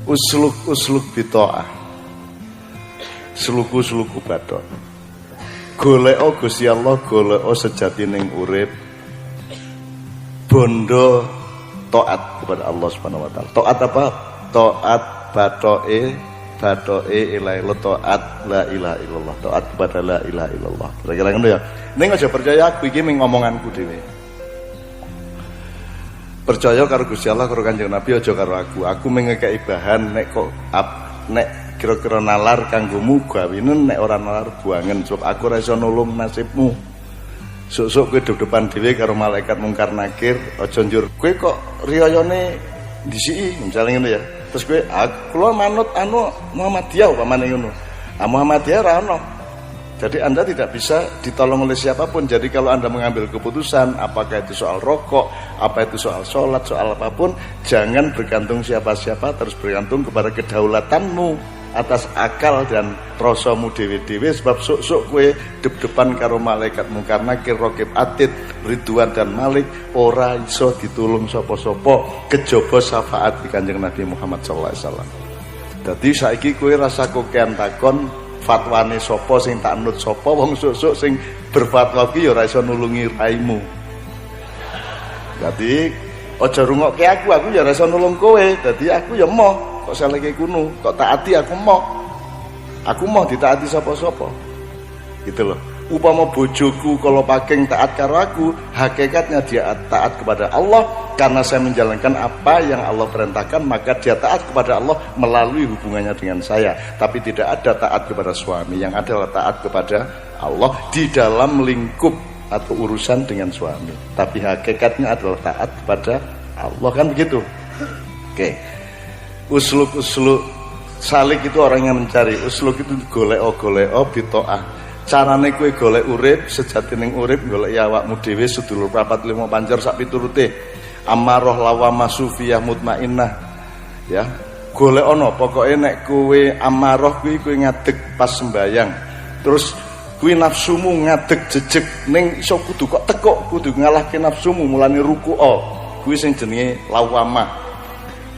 Usluk bitoah, sluku bathok. Goleko Gusti Allah, goleko sejatining urip, bondo taat kepada Allah Subhanahu wa taala. Taat apa? Taat bathoke ilahi taat la ilaha illallah, taat kepada la ilaha illallah. Kira-kira ngono ya. Ning aja percaya aku iki ming ngomonganku dhewe. Percaya karo Gusti Allah, karo Kanjeng Nabi, aja karo aku. Aku mengekeki bahan nek kok nek kira-kira nalar kanggomu gawinen, nek ora nalar buangen, sebab aku ora iso nulung nasibmu. Sok-sok kowe dep-depan dhewe karo malaikat mungkar nakir, aja njur kowe kok riyayane disiki, misalnya ngono ya. Terus kowe kula manut Muhammadiyah upamane ngono. Muhammadiyah ora ono. Jadi Anda tidak bisa ditolong oleh siapapun. Jadi kalau Anda mengambil keputusan, apakah itu soal rokok, apa itu soal sholat, soal apapun, jangan bergantung siapa-siapa, terus bergantung kepada kedaulatanmu atas akal dan rasamu dewe-dewe. Sebab sok-sok kue dep-depan karo malaikat mungkar nakir, raqib atid, Ridwan dan Malik, ora iso ditulung sapa-sapa kejaba syafaat di Kanjeng Nabi Muhammad sallallahu alaihi wasallam. Dadi saiki kue rasa kokean takon fatwane sapa sing tak nut sapa, wong sok-sok sing berfatwa ki ya ora iso nulungi raimu. Dadi aja rungokke aku ya ora iso nulung kowe. Dadi aku ya moh kok saleke kuno, kok taati aku moh. Aku moh ditaati sapa-sapa. Gitu loh. Upama bojoku kalau paking taat karo aku, hakikatnya dia taat kepada Allah karena saya menjalankan apa yang Allah perintahkan, maka dia taat kepada Allah melalui hubungannya dengan saya. Tapi tidak ada taat kepada suami, yang adalah taat kepada Allah di dalam lingkup atau urusan dengan suami. Tapi hakikatnya adalah taat kepada Allah, kan begitu. Oke. Usluk salik itu orang yang mencari. Usluk itu golek-golek bitoah. Carane kowe golek urip, sejatining urip golek ya awakmu dhewe sedulur papat lima pancer sak piturute. Amarah lawamah sufiyah mutmainnah. Ya, golek ana pokoke nek kowe amarah kuwi kowe ngadeg pas sembayang. Terus kuwi nafsumu ngadeg jejeg ning iso kudu kok tekuk, kudu ngalahke nafsumu mulane ruku'a. Kuwi sing jenenge lawamah.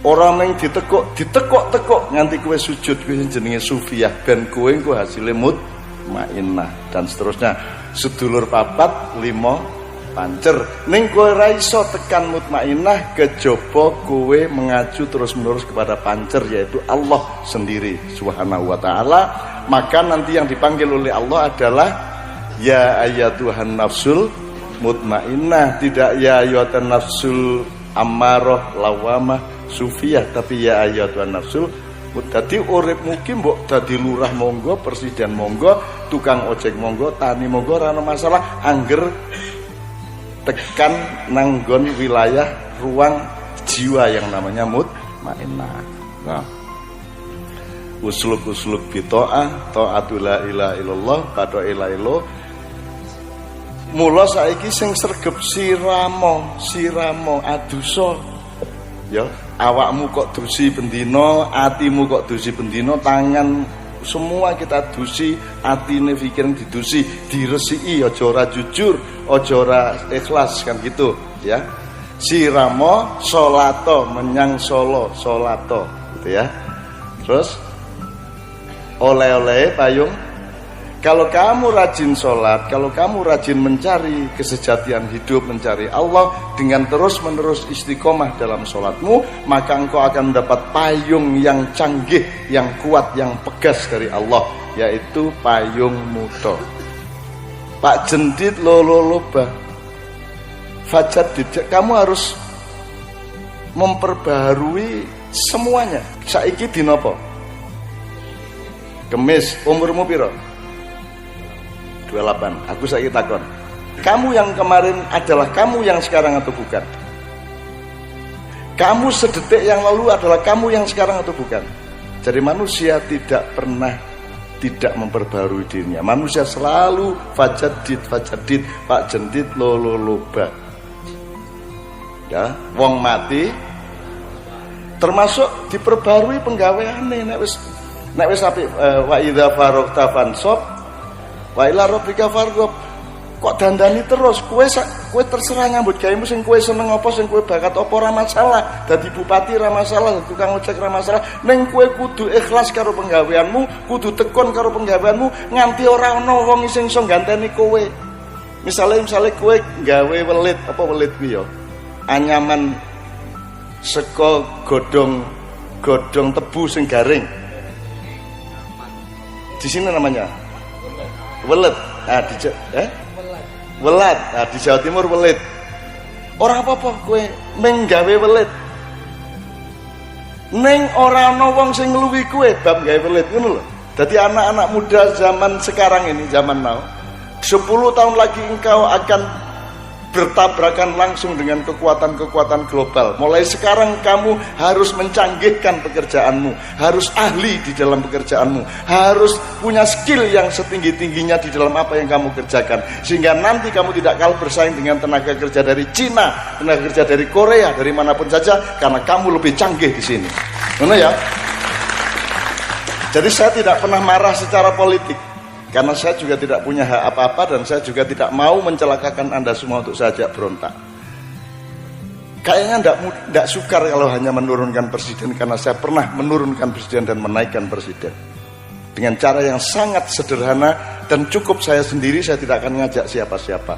Ora ning ditekuk nganti kowe sujud, kuwi sing jenenge sufiyah ben kowe engko hasile mutmainnah dan seterusnya. Sedulur papat lima pancer ning kowe ora iso tekan mutmainnah kejaba kowe mengacu terus-menerus kepada pancer, yaitu Allah sendiri subhanahu wa ta'ala. Maka nanti yang dipanggil oleh Allah adalah ya ayyatuhan nafsul mutmainnah, tidak ya ayyatuhan nafsul ammarah lawamah sufiyah, tapi ya ayyatuhan nafsul. Dadi uripmu ki mbok dadi lurah monggo, presiden monggo, tukang ojek monggo, tani monggo, ora ana masalah angger tekan nanggon wilayah ruang jiwa yang namanya mutmainnah. Nah, usluk bitoah, taatul la ilaha illallah, padha ilaha illallah. Mula saiki sing sregep siramo adusa. Ya, awakmu kok dusi bendina, atimu kok dusi bendina, tangan semua kita dusi, atine pikiran didusi, diresiki, aja ora jujur, aja ora ikhlas, kan gitu ya. Siramo salato menyang salato gitu ya. Terus oleh-oleh payung, kalau kamu rajin sholat, kalau kamu rajin mencari kesejatian hidup, mencari Allah dengan terus-menerus istiqomah dalam sholatmu, maka engkau akan mendapat payung yang canggih, yang kuat, yang pegas dari Allah, yaitu payung muda. Pak jendit loloba fajadid, kamu harus memperbaharui semuanya. Saiki dina apa? Kemis, umurmu piro? 28. Aku saiki takon. Kamu yang kemarin adalah kamu yang sekarang atau bukan? Kamu sedetik yang lalu adalah kamu yang sekarang atau bukan? Jadi manusia tidak pernah tidak memperbarui dirinya. Manusia selalu fajadid, pak jendit loloba. Ya, wong mati termasuk diperbarui penggaweane nek wis apik wa idza faragta fansab wa ila rabbika farghab. Kok dandani terus? Kowe terserah nyambut gayemu sing kowe seneng apa, sing kowe bakat apa, ora masalah. Dadi bupati ora masalah, dadi tukang ojek ora masalah. Ning kowe kudu ikhlas karo penggaweanmu, kudu tekun karo penggaweanmu nganti ora ana wong sing iso ganteni kowe. Misale kowe gawe welit, apa welit kuwi ya? Anyaman saka godhong tebu sing garing. Di sini namanya welet. Welat. Nah, di Jawa Timur welit. Ora apa-apa kowe meng gawe welit. Ning ora ana wong sing ngluwi kowe bab gawe welit ngono lho. Dadi anak-anak muda zaman sekarang ini, zaman now, 10 tahun lagi engkau akan bertabrakan langsung dengan kekuatan-kekuatan global. Mulai sekarang kamu harus mencanggihkan pekerjaanmu, harus ahli di dalam pekerjaanmu, harus punya skill yang setinggi-tingginya di dalam apa yang kamu kerjakan, sehingga nanti kamu tidak kalah bersaing dengan tenaga kerja dari Cina, tenaga kerja dari Korea, dari manapun saja, karena kamu lebih canggih di sini. Benar ya? Jadi saya tidak pernah marah secara politik, karena saya juga tidak punya hak apa-apa, dan saya juga tidak mau mencelakakan Anda semua untuk saya ajak berontak. Kayaknya tidak sukar kalau hanya menurunkan presiden, karena saya pernah menurunkan presiden dan menaikkan presiden dengan cara yang sangat sederhana dan cukup saya sendiri. Saya tidak akan ngajak siapa-siapa.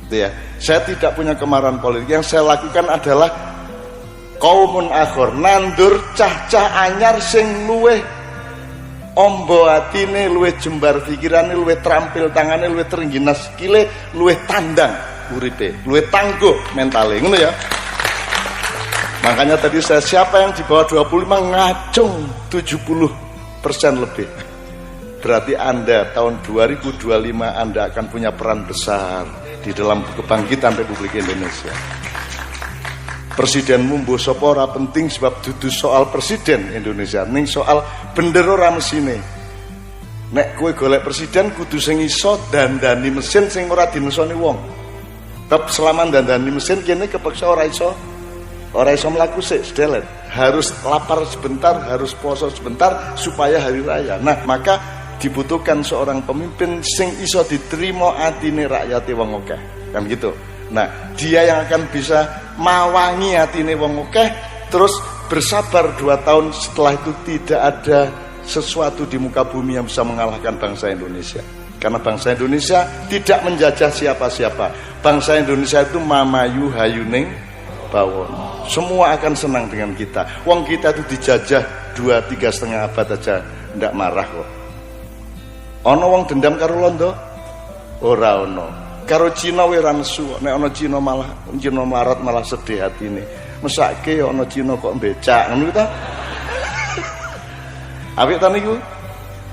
Itu ya. Saya tidak punya kemarahan politik. Yang saya lakukan adalah qaumun akhor, nandur cah-cah anyar sing luweh ombo atine, luwih jembar pikirane, luwih terampil tangane, luwih terengginas skile, luwih tandang uripe, luwih tangguh mentale, ngono ya. Makanya tadi siapa yang di bawah 25 ngacung 70% lebih. Berarti Anda tahun 2025 Anda akan punya peran besar di dalam kebangkitan Republik Indonesia. Presidenmu mbuh sapa ora penting, sebab dudu soal presiden Indonesia, ning soal bener ora mesine. Nek kowe golek presiden kudu sing iso dandani mesin sing ora dinesoni wong. Tapi selama dandani mesin kene kepeksa ora iso mlaku sik sedelet. Harus lapar sebentar, harus poso sebentar supaya hari raya. Nah, maka dibutuhkan seorang pemimpin sing iso diterima atine rakyate wong akeh. Kan gitu. Nah, dia yang akan bisa mawangi hatine wong akeh, terus bersabar 2 tahun setelah itu tidak ada sesuatu di muka bumi yang bisa mengalahkan bangsa Indonesia. Karena bangsa Indonesia tidak menjajah siapa-siapa. Bangsa Indonesia itu mamayu hayuning bawon. Semua akan senang dengan kita. Wong kita itu dijajah 2-3,5 abad aja ndak marah kok. Ono wong dendam karo Londo? Ora ono. Karo Cina wis ra nesu, nek ana Cina melarat malah sedih atine. Mesake ya ana Cina kok becak ngono ta. Apik ta niku?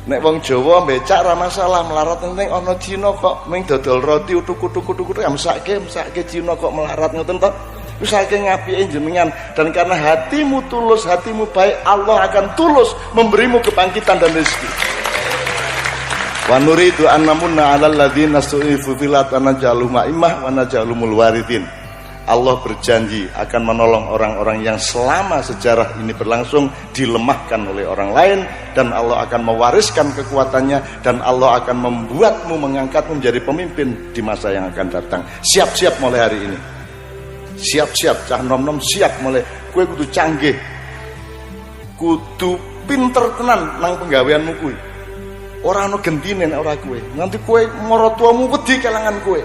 Nek wong Jawa becak ra masalah, melarat ning ana Cina kok ming dodol roti utuk-utuk ya mesake Cina kok melarat ngoten ta. Wis saking ngapike jenengan, dan karena hatimu tulus, hatimu baik, Allah akan tulus memberimu kebangkitan dan rezeki. Wa nuridu an namunna 'alal ladzina su'ifu fil ardi jaluma imah wa najalumul waridin. Allah berjanji akan menolong orang-orang yang selama sejarah ini berlangsung dilemahkan oleh orang lain, dan Allah akan mewariskan kekuatannya, dan Allah akan membuatmu, mengangkatmu menjadi pemimpin di masa yang akan datang. Siap-siap mulai hari ini. Siap-siap, cah nom-nom siap mulai. Kowe kudu canggih. Kudu pinter tenan nang penggaweanmu kuwi. Ora ana gentine nek ora kowe. Nanti kowe maratuamu wedi kelangan kowe.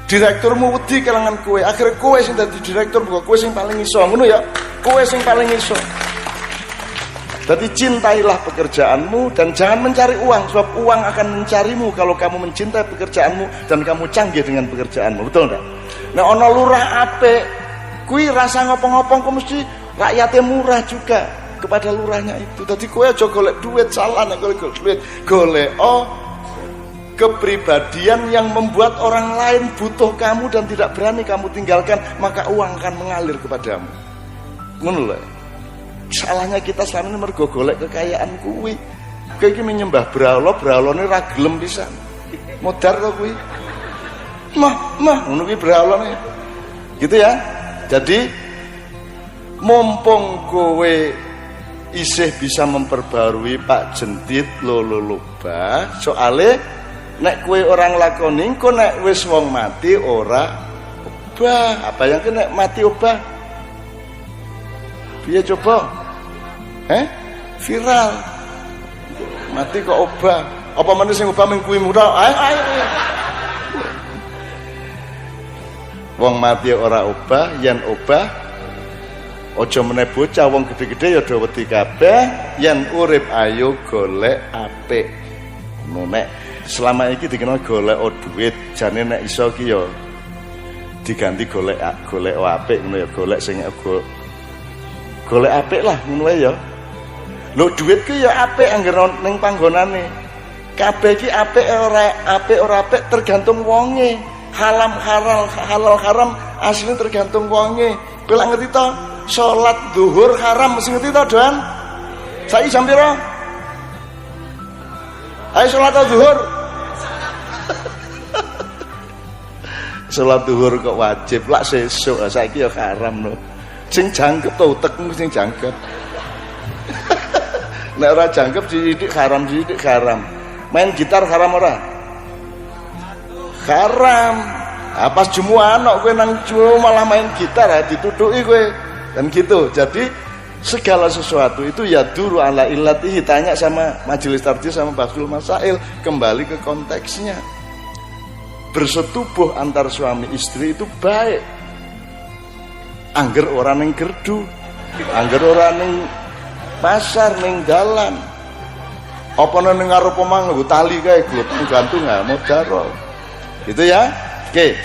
Direkturmu wedi kelangan kowe. Akhire kowe sing dadi direktur, kowe sing paling iso. Ngono ya. Kowe sing paling iso. Jadi cintailah pekerjaanmu dan jangan mencari uang, sebab uang akan mencarimu kalau kamu mencintai pekerjaanmu dan kamu canggih dengan pekerjaanmu. Betul enggak? Nah, ana lurah apik kuwi rasa ngopong-ngopong kok mesti rakyatnya murah juga kepada lurahnya itu. Dadi kowe aja golek duit, salah nek golek duit. Golek kepribadian yang membuat orang lain butuh kamu dan tidak berani kamu tinggalkan, maka uang akan mengalir kepadamu. Ngono lho. Salahnya kita selama ini mergo golek kekayaan kuwi. Kowe iki menyembah brahala, brahalane ra gelem pisan. Modar kok kuwi. Mah, ngono kuwi brahalane. Gitu ya. Jadi mumpung kowe isih bisa memperbarui Pak Jentit loloba, soale nek kowe orang lakoni engko nek wis wong mati ora obah. Apa yang nek mati obah? Piye coba? Viral. Mati kok obah. Apa meneh sing obah mung kuwi murah? Ayo. Wong mati ora obah, yen obah aja meneh bocah wong gede-gede ya do wedi kabeh, yen urip ayo golek apik. Nek selama iki dikenal golek duit, jane nek iso ki ya diganti golek apik ngono ya, golek sing golek apik lah ngono wae ya. Lho duit ki ya apik anggere ning panggonane. Kabeh iki apik ora apik tergantung wonge. Halal haram asline tergantung wonge. Kowe lak ngerti to? Salat zuhur haram mesti ngerti to, Doan? Saiki jam pira? Ayo salat zuhur. Salat zuhur kok wajib, lak sesuk saiki ya haram lho. Sing jangkep to utekmu sing jangkep. Nek ora jangkep sithik haram. Main gitar haram ora? Haram. Pas jumuan kok kowe nang malah main gitar dituduki kowe. Dan gitu. Jadi segala sesuatu itu ya duru ala illatihi. Tanya sama majelis tarjih sama Basul Masail, kembali ke konteksnya. Bersetubuh antar suami istri itu baik. Angger orang ning gerdu, angger orang ning pasar ning dalan. Apa ning ngarep omah nggo tali kae gantung modaro. Gitu ya. Oke.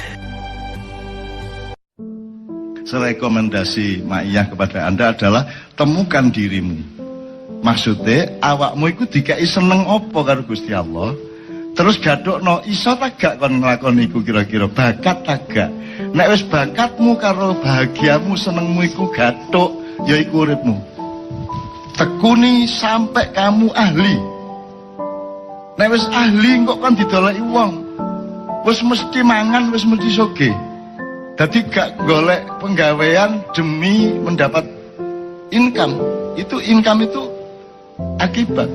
Rekomendasi Maiyah kepada Anda adalah temukan dirimu. Maksudnya awakmu iku dikai seneng apa karo Gusti Allah. Terus gadokno iso ta gak kon nglakoni iku kira-kira bakat ta gak. Nek wis bakatmu karo bahagiamu senengmu iku gathuk ya iku uripmu. Tekuni sampai kamu ahli. Nek wis ahli kok kon didoleki wong. Wis mesti mangan, wis mesti sugih. Dadi gak golek penggawean demi mendapat income. Income itu akibat.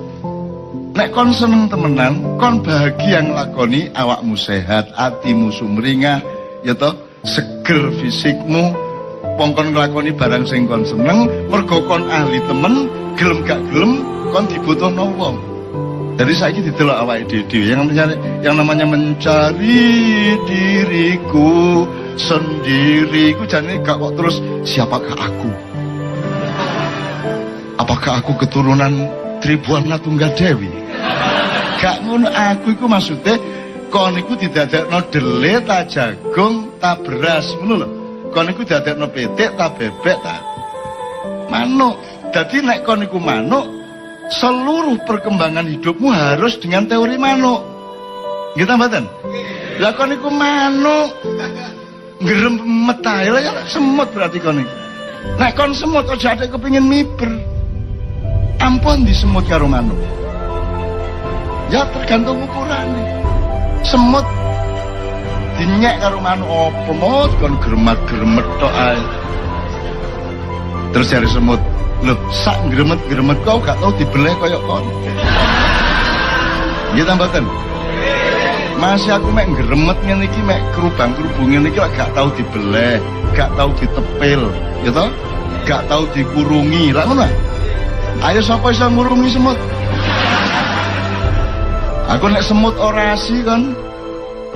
Nek kon seneng temenan, kon bahagia nglakoni, awakmu sehat, atimu sumringah, ya toh, seger fisikmu, pongkon nglakoni barang sing kon seneng, mergo kon ahli temen, gelem gak gelem kon dibutuhno wong. Dari saiki didelok awake dhewe yang namanya mencari diriku sendiri ku jane gak kok terus siapakah aku? Apakah aku keturunan Tribuana Tunggadewi? Gak ngono, aku iku maksudnya kon iku didadekno dele ta jagung ta beras ngono lho. Kon iku didadekno pitik ta bebek ta manuk. Dadi nek kon iku manuk, seluruh perkembangan hidupmu harus dengan teori manuk. Nggih ta mboten? Lah kon iku manuk ngeremet ae lah ya semut berarti kon iki. Nek kon semut aja ade kepengin miber. Ampun disemut karo manuk. Ya tergantung ukurane. Semut dinyek karo manuk apa mot kon gremet-gremet tok ae. Terus cari semut, lho sak gremet-gremet kau gak tau dibeleh kaya kon. Nggih ta mboten? Masih aku mek ngremet ngene iki mek kerubang-kerubung ngene iki gak tau dibeleh, gak tau ditepil, ya toh? Gak tau dikurungi. Lah ngono. Ayo sapa iso ngurungi semut? Aku nek semut orasi kan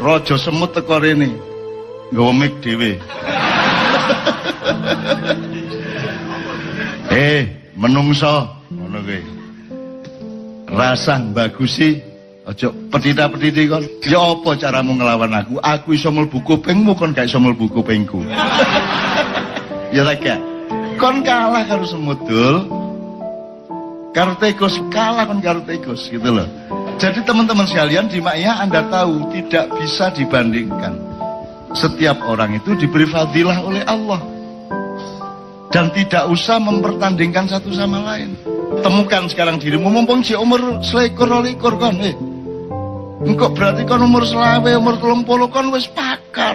raja semut teko rene. Nggawa mik dhewe. Menungso ngono kuwi. Rasah bagusi aja petita-petiti kon. Ya apa caramu nglawan aku? Aku iso mlebu kupingmu kon gak iso mlebu kupingku. Ya ta gak? Kon kalah karo semut dul. Karo tikus kalah kon karo tikus gitu loh. Jadi teman-teman sekalian di Maiyah Anda tahu tidak bisa dibandingkan. Setiap orang itu diberi fadilah oleh Allah. Dan tidak usah mempertandingkan satu sama lain. Temukan sekarang dirimu, mumpung si umur selikur kon. Engkau berarti kon umur selawe, umur 30 kon wis pakar.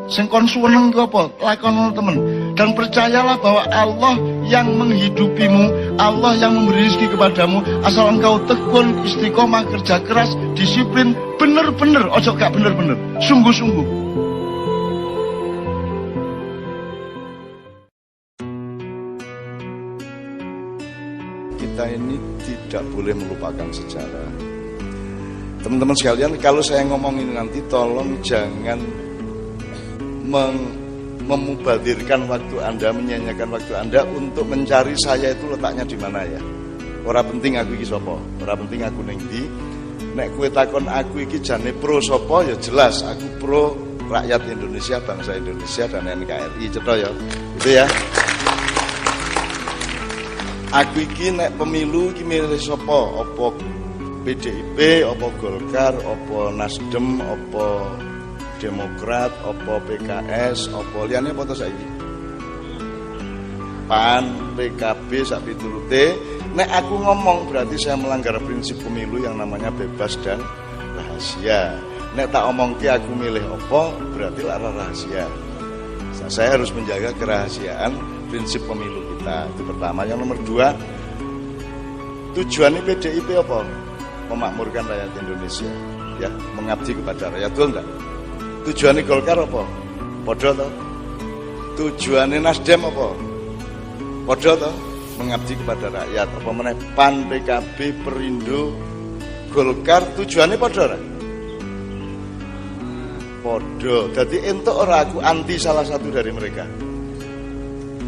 Sing kon suweneng ku apa? Lakon temen. Dan percayalah bahwa Allah yang menghidupimu, Allah yang memberi rezeki kepadamu, asal engkau tekun, istiqomah, kerja keras, disiplin, bener-bener, ojo gak bener-bener, sungguh-sungguh. Kita ini tidak boleh melupakan sejarah. Teman-teman sekalian, kalau saya ngomong ini nanti tolong jangan memubadirkan waktu Anda, menyanyikan waktu Anda untuk mencari saya itu letaknya di mana ya. Ora penting aku iki sapa, ora penting aku ning ndi. Nek kowe takon aku iki jane pro sapa ya jelas aku pro rakyat Indonesia, bangsa Indonesia dan NKRI, cetha ya. Itu ya. Aku iki nek pemilu iki milih sapa? Apa PDIP, apa Golkar, apa Nasdem, apa Demokrat, opo PKS, opo liyane apa to saiki? PAN, PKB sak piturute. Nek aku ngomong berarti saya melanggar prinsip pemilu yang namanya bebas dan rahasia. Nek tak omongke aku milih opo berarti lara rahasia. Saya harus menjaga kerahasiaan prinsip pemilu kita. Itu pertama. Yang nomor 2, tujuannya PDIP apa? Memakmurkan rakyat Indonesia, ya, mengabdi kepada rakyat, betul enggak? Tujuannya Golkar apa? Padha to. Tujuannya Nasdem apa? Padha to, mengabdi kepada rakyat. Apa meneh PAN, PKB, Perindo, Golkar tujuannya padha ora? Padha. Dadi entuk ora aku anti salah satu dari mereka.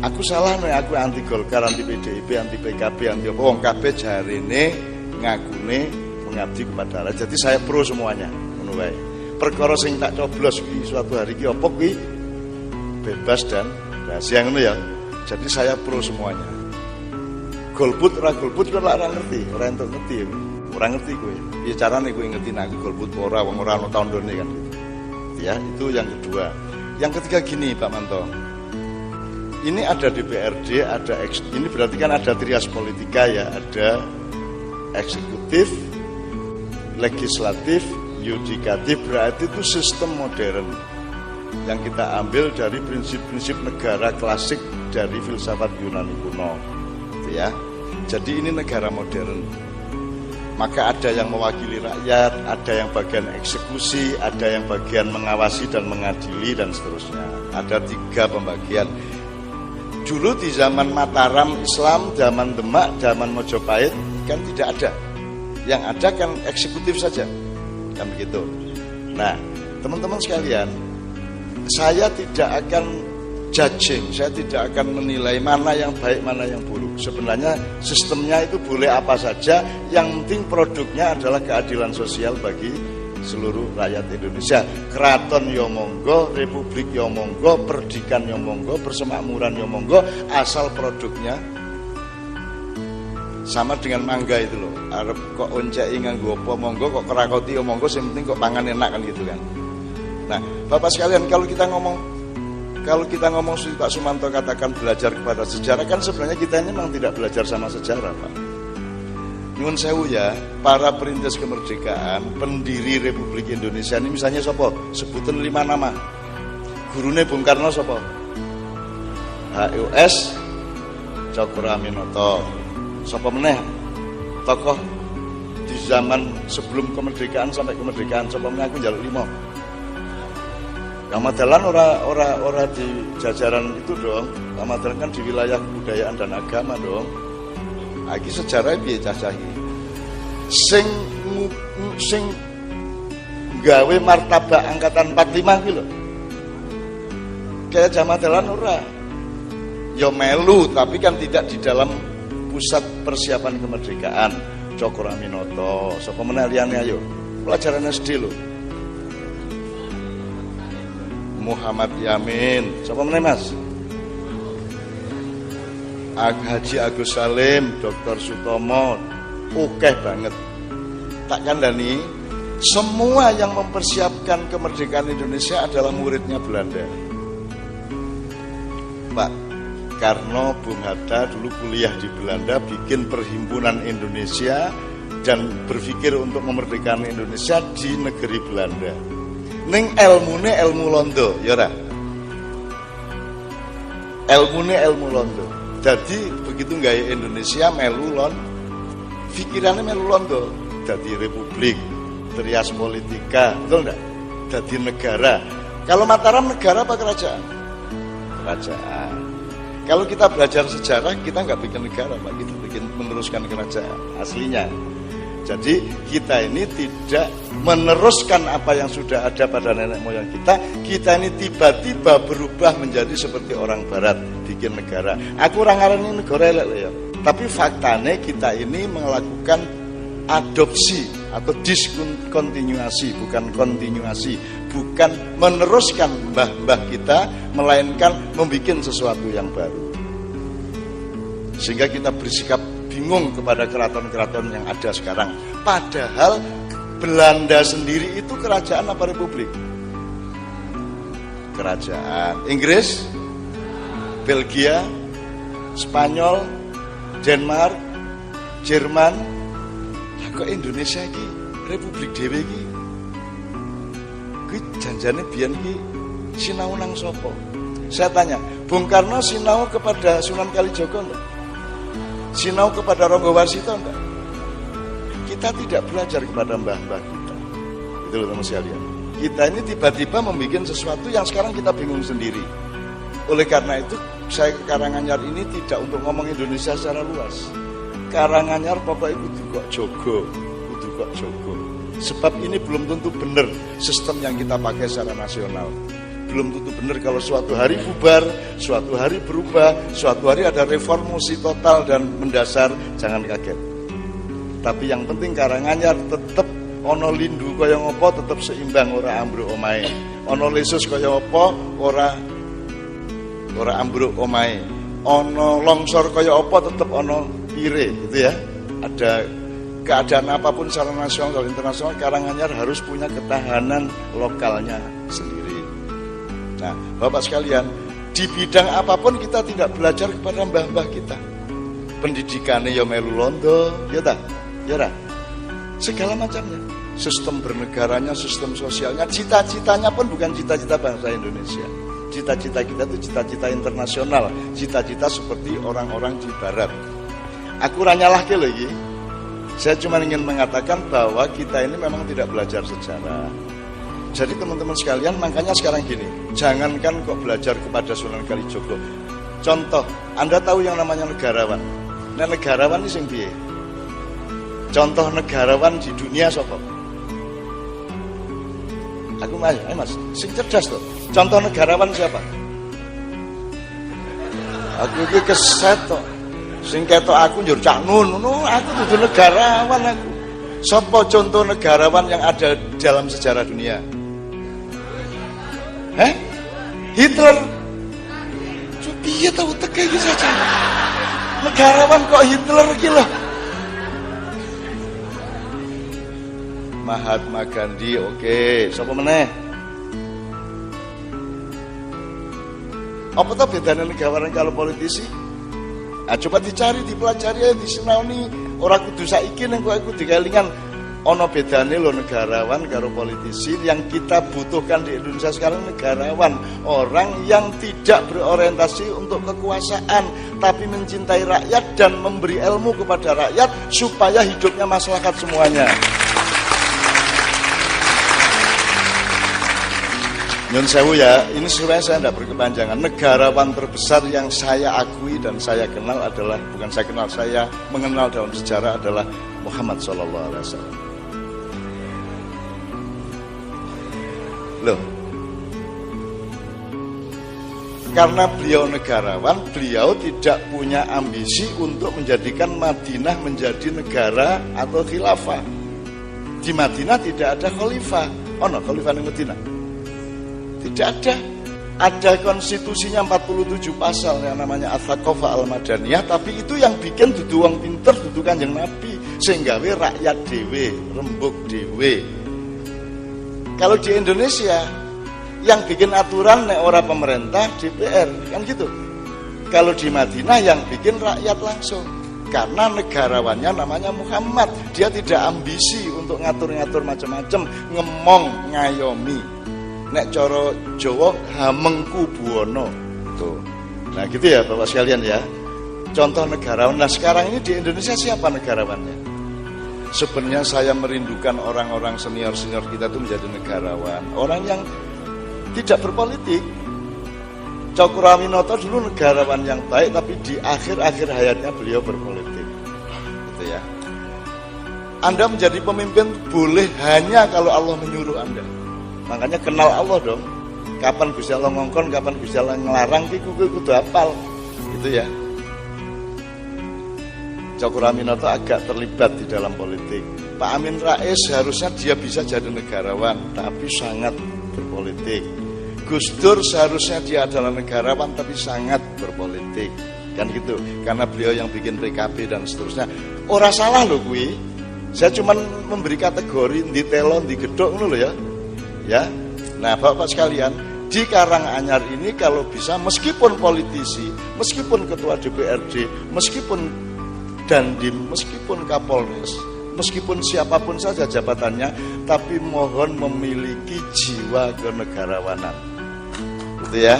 Aku salah nek aku anti Golkar, anti PDIP, anti PKB, anti apa wong kabeh jarene ngakune mengabdi kepada rakyat. Jadi saya pro semuanya, ngono wae. Perkara sing tak coblos kuwi suatu hari ki apa kuwi bebas dan rahasia ngono ya. Jadi saya pro semuanya. Golput ora golput kok ora ngerti, ora entuk ngerti. Ora ngerti kowe. Piye carane kowe ngerti nek golput ora wong ora ono tandone kan gitu. Ya, itu yang kedua. Yang ketiga gini Pak Manto. Ini ada DPRD, ada ini berarti kan ada trias politika ya, ada eksekutif, legislatif, yudikatif, berarti itu sistem modern yang kita ambil dari prinsip-prinsip negara klasik dari filsafat Yunani kuno, ya. Jadi ini negara modern. Maka ada yang mewakili rakyat, ada yang bagian eksekusi, ada yang bagian mengawasi dan mengadili dan seterusnya. Ada 3 pembagian. Dulu di zaman Mataram Islam, zaman Demak, zaman Mojopahit kan tidak ada. Yang ada kan eksekutif saja. Kan begitu. Nah, teman-teman sekalian, saya tidak akan judging, saya tidak akan menilai mana yang baik, mana yang buruk. Sebenarnya sistemnya itu boleh apa saja, yang penting produknya adalah keadilan sosial bagi seluruh rakyat Indonesia. Keraton yo monggo, republik yo monggo, perdikan yo monggo, persemakmuran yo monggo, asal produknya sama dengan mangga itu loh. Arep kok onceki nganggo apa monggo, kok kerakoti yo monggo, sing penting kok pangan enak kan gitu kan. Nah, Bapak sekalian, kalau kita ngomong Pak Sumanto katakan belajar kepada sejarah, kan sebenarnya kita ini memang tidak belajar sama sejarah, Pak. Nyuwun sewu ya, para perintis kemerdekaan, pendiri Republik Indonesia ini misalnya sapa? Sebutin 5 nama. Gurune Bung Karno sapa? HUS Cokroaminoto. Sapa meneh tokoh di zaman sebelum kemerdekaan sampai kemerdekaan, sapa meneh aku njaluk 5. Ramadan ora di jajaran itu dong. Ramadan kan di wilayah kebudayaan dan agama dong. Lagi sejarah piye cacahi. Sing gawe martabak angkatan 45 ki lho. Kayak Jamadalan ora. Ya melu tapi kan tidak di dalam pusat persiapan kemerdekaan. Cokroaminoto, sapa meneh liyane ayo. Pelajaran SD lho. Muhammad Yamin, siapa meneh Mas? Haji Agus Salim, Dr. Sutomo, oke banget. Tak kandhani, semua yang mempersiapkan kemerdekaan Indonesia adalah muridnya Belanda. Pak Karno, Bung Hatta dulu kuliah di Belanda, bikin perhimpunan Indonesia dan berpikir untuk memerdekakan Indonesia di negeri Belanda. Ning ilmune ilmu londo, ya ora? ilmu londo. Jadi begitu gaya Indonesia melu lon, pikirannya melu londo. Jadi republik, trias politika, betul enggak? Jadi negara. Kalau Mataram negara apa kerajaan? Kerajaan. Kalau kita belajar sejarah, kita nggak bikin negara, Pak. Kita bikin meneruskan kerajaan aslinya. Jadi kita ini tidak meneruskan apa yang sudah ada pada nenek moyang kita. Kita ini tiba-tiba berubah menjadi seperti orang Barat, bikin negara. Aku orang ngarani negara elek ya. Tapi faktanya kita ini melakukan adopsi atau diskontinuasi, bukan kontinuasi, bukan meneruskan mbah-mbah kita, melainkan membuat sesuatu yang baru. Sehingga kita bersikap bingung kepada keraton-keraton yang ada sekarang. Padahal Belanda sendiri itu kerajaan apa republik? Kerajaan. Inggris, Belgia, Spanyol, Denmark, Jerman. Lah kok Indonesia iki republik dhewe iki? Kuwi janjane biyen iki sinau nang sapa? Saya tanya, Bung Karno sinau kepada Sunan Kalijaga enggak? Sinau kepada Ronggo Warsito enggak? Kita tidak belajar kepada mbah-mbah kita. Itu loh teman sekalian. Kita ini tiba-tiba membuat sesuatu yang sekarang kita bingung sendiri. Oleh karena itu, saya ke Karanganyar ini tidak untuk ngomong Indonesia secara luas. Karanganyar pokoknya kudu kok jogo. Sebab ini belum tentu benar sistem yang kita pakai secara nasional. Belum tentu benar kalau suatu hari bubar, suatu hari berubah, suatu hari ada reformasi total dan mendasar, jangan kaget. Tapi yang penting Karanganyar tetap ono lindu kaya ngopo tetap seimbang, ora ambruk omahe. Ono lesus kaya apa ora ambruk omahe. Ono longsor kaya apa tetap ono pire gitu ya. Ada keadaan apapun secara nasional dan internasional, Karanganyar harus punya ketahanan lokalnya sendiri. Nah, Bapak sekalian, di bidang apapun kita tidak belajar kepada mbah-mbah kita. Pendidikannya ya melu londo, ya tak? Ya tak? Segala macamnya. Sistem bernegaranya, sistem sosialnya, cita-citanya pun bukan cita-cita bangsa Indonesia. Cita-cita kita itu cita-cita internasional, cita-cita seperti orang-orang di barat. Aku ranyalah ke lagi. Saya cuma ingin mengatakan bahwa kita ini memang tidak belajar sejarah. Jadi teman-teman sekalian, makanya sekarang gini, jangankan kok belajar kepada Sunan Kalijaga. Contoh, Anda tahu yang namanya negarawan. Nah, negarawan ini sing piye? Contoh negarawan di dunia sapa? Aku mas, sing cerdas tuh. Contoh negarawan siapa? Aku iki keset tok. Sing ketok aku njur cak ngono, aku dudu negarawan aku. Sapa contoh negarawan yang ada dalam sejarah dunia? Hitler. Piye tahu teke iki saja. Negarawan kok Hitler iki lho. Mahatma Gandhi, oke. Sapa meneh? Apa tuh bedanya negarawan kalau politisi? Coba dicari, dipelajari, disinaoni. Ora kudu saiki ning kok iku dikelingan. Ono bedane lho negarawan karo politisi. Yang kita butuhkan di Indonesia sekarang negarawan, orang yang tidak berorientasi untuk kekuasaan, tapi mencintai rakyat dan memberi ilmu kepada rakyat supaya hidupnya masyarakat semuanya. Nyun sewu ya, ini sebenarnya saya tidak berkepanjangan. Negarawan terbesar yang saya akui dan saya kenal adalah, bukan saya kenal, saya mengenal dalam sejarah adalah Muhammad SAW. Loh, karena beliau negarawan, beliau tidak punya ambisi untuk menjadikan Madinah menjadi negara atau khilafah. Di Madinah tidak ada khalifah. Oh no, khalifah di Madinah tidak ada. Ada konstitusinya 47 pasal yang namanya At-Thaqafah Al-Madaniyah, tapi itu yang bikin dudu wong pinter, dudu Kanjeng Nabi, sehingga rakyat dewe, rembug dewe. Kalau di Indonesia yang bikin aturan nek ora pemerintah, DPR, kan gitu. Kalau di Madinah yang bikin rakyat langsung. Karena negarawannya namanya Muhammad, dia tidak ambisi untuk ngatur-ngatur macam-macam, ngemong ngayomi. Nek cara Jawa hamengku buwono. Tuh. Nah gitu ya Bapak sekalian ya. Contoh negarawan. Nah sekarang ini di Indonesia siapa negarawannya? Sebenarnya saya merindukan orang-orang senior-senior kita itu menjadi negarawan. Orang yang tidak berpolitik. Cokroaminoto dulu negarawan yang baik, tapi di akhir-akhir hayatnya beliau berpolitik. Gitu ya. Anda menjadi pemimpin boleh hanya kalau Allah menyuruh Anda. Makanya kenal Allah dong. Kapan Gusti Allah ngongkon, kapan Gusti Allah ngelarang, kudu hafal. Gitu ya. Cokroaminoto agak terlibat di dalam politik. Pak Amin Rais harusnya dia bisa jadi negarawan, tapi sangat berpolitik. Gus Dur seharusnya dia adalah negarawan, tapi sangat berpolitik. Kan gitu, karena beliau yang bikin PKB dan seterusnya. Ora salah loh kui. Saya cuma memberi kategori di telon, di gedok loh ya. Ya. Nah Bapak sekalian, di Karanganyar ini kalau bisa meskipun politisi, meskipun ketua DPRD, meskipun Dandim, meskipun Kapolres, meskipun siapapun saja jabatannya, tapi mohon memiliki jiwa kenegarawanan. Gitu ya.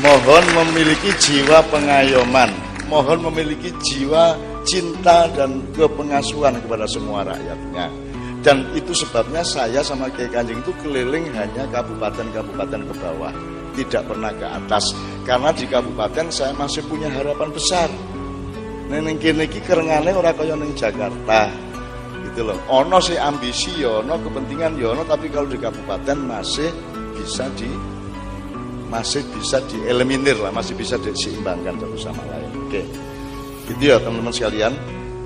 Mohon memiliki jiwa pengayoman, mohon memiliki jiwa cinta dan kepengasuhan kepada semua rakyatnya. Dan itu sebabnya saya sama Kiai Kanjeng itu keliling hanya kabupaten-kabupaten ke bawah, tidak pernah ke atas. Karena di kabupaten saya masih punya harapan besar. Neng kene iki kerengane ora kaya ning Jakarta. Gitu loh. Ono sih ambisi ya ono, kepentingan ya ono, tapi kalau di kabupaten masih bisa dieliminir lah, masih bisa diseimbangkan satu sama lain. Oke. Gitu ya teman-teman sekalian.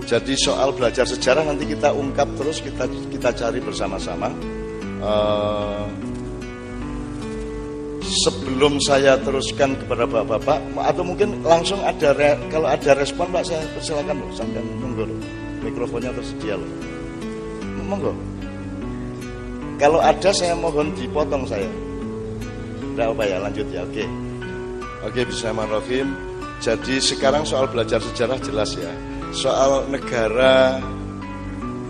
Jadi soal belajar sejarah nanti kita ungkap terus, kita cari bersama-sama. Sebelum saya teruskan kepada bapak-bapak, atau mungkin langsung kalau ada respon Pak, saya persilakan loh, sampai monggo loh, mikrofonnya tersedia loh, monggo. Kalau ada saya mohon dipotong saya. Tidak apa ya, lanjut ya, oke, bismillahirrahmanirrahim. Jadi sekarang soal belajar sejarah jelas ya, soal negara,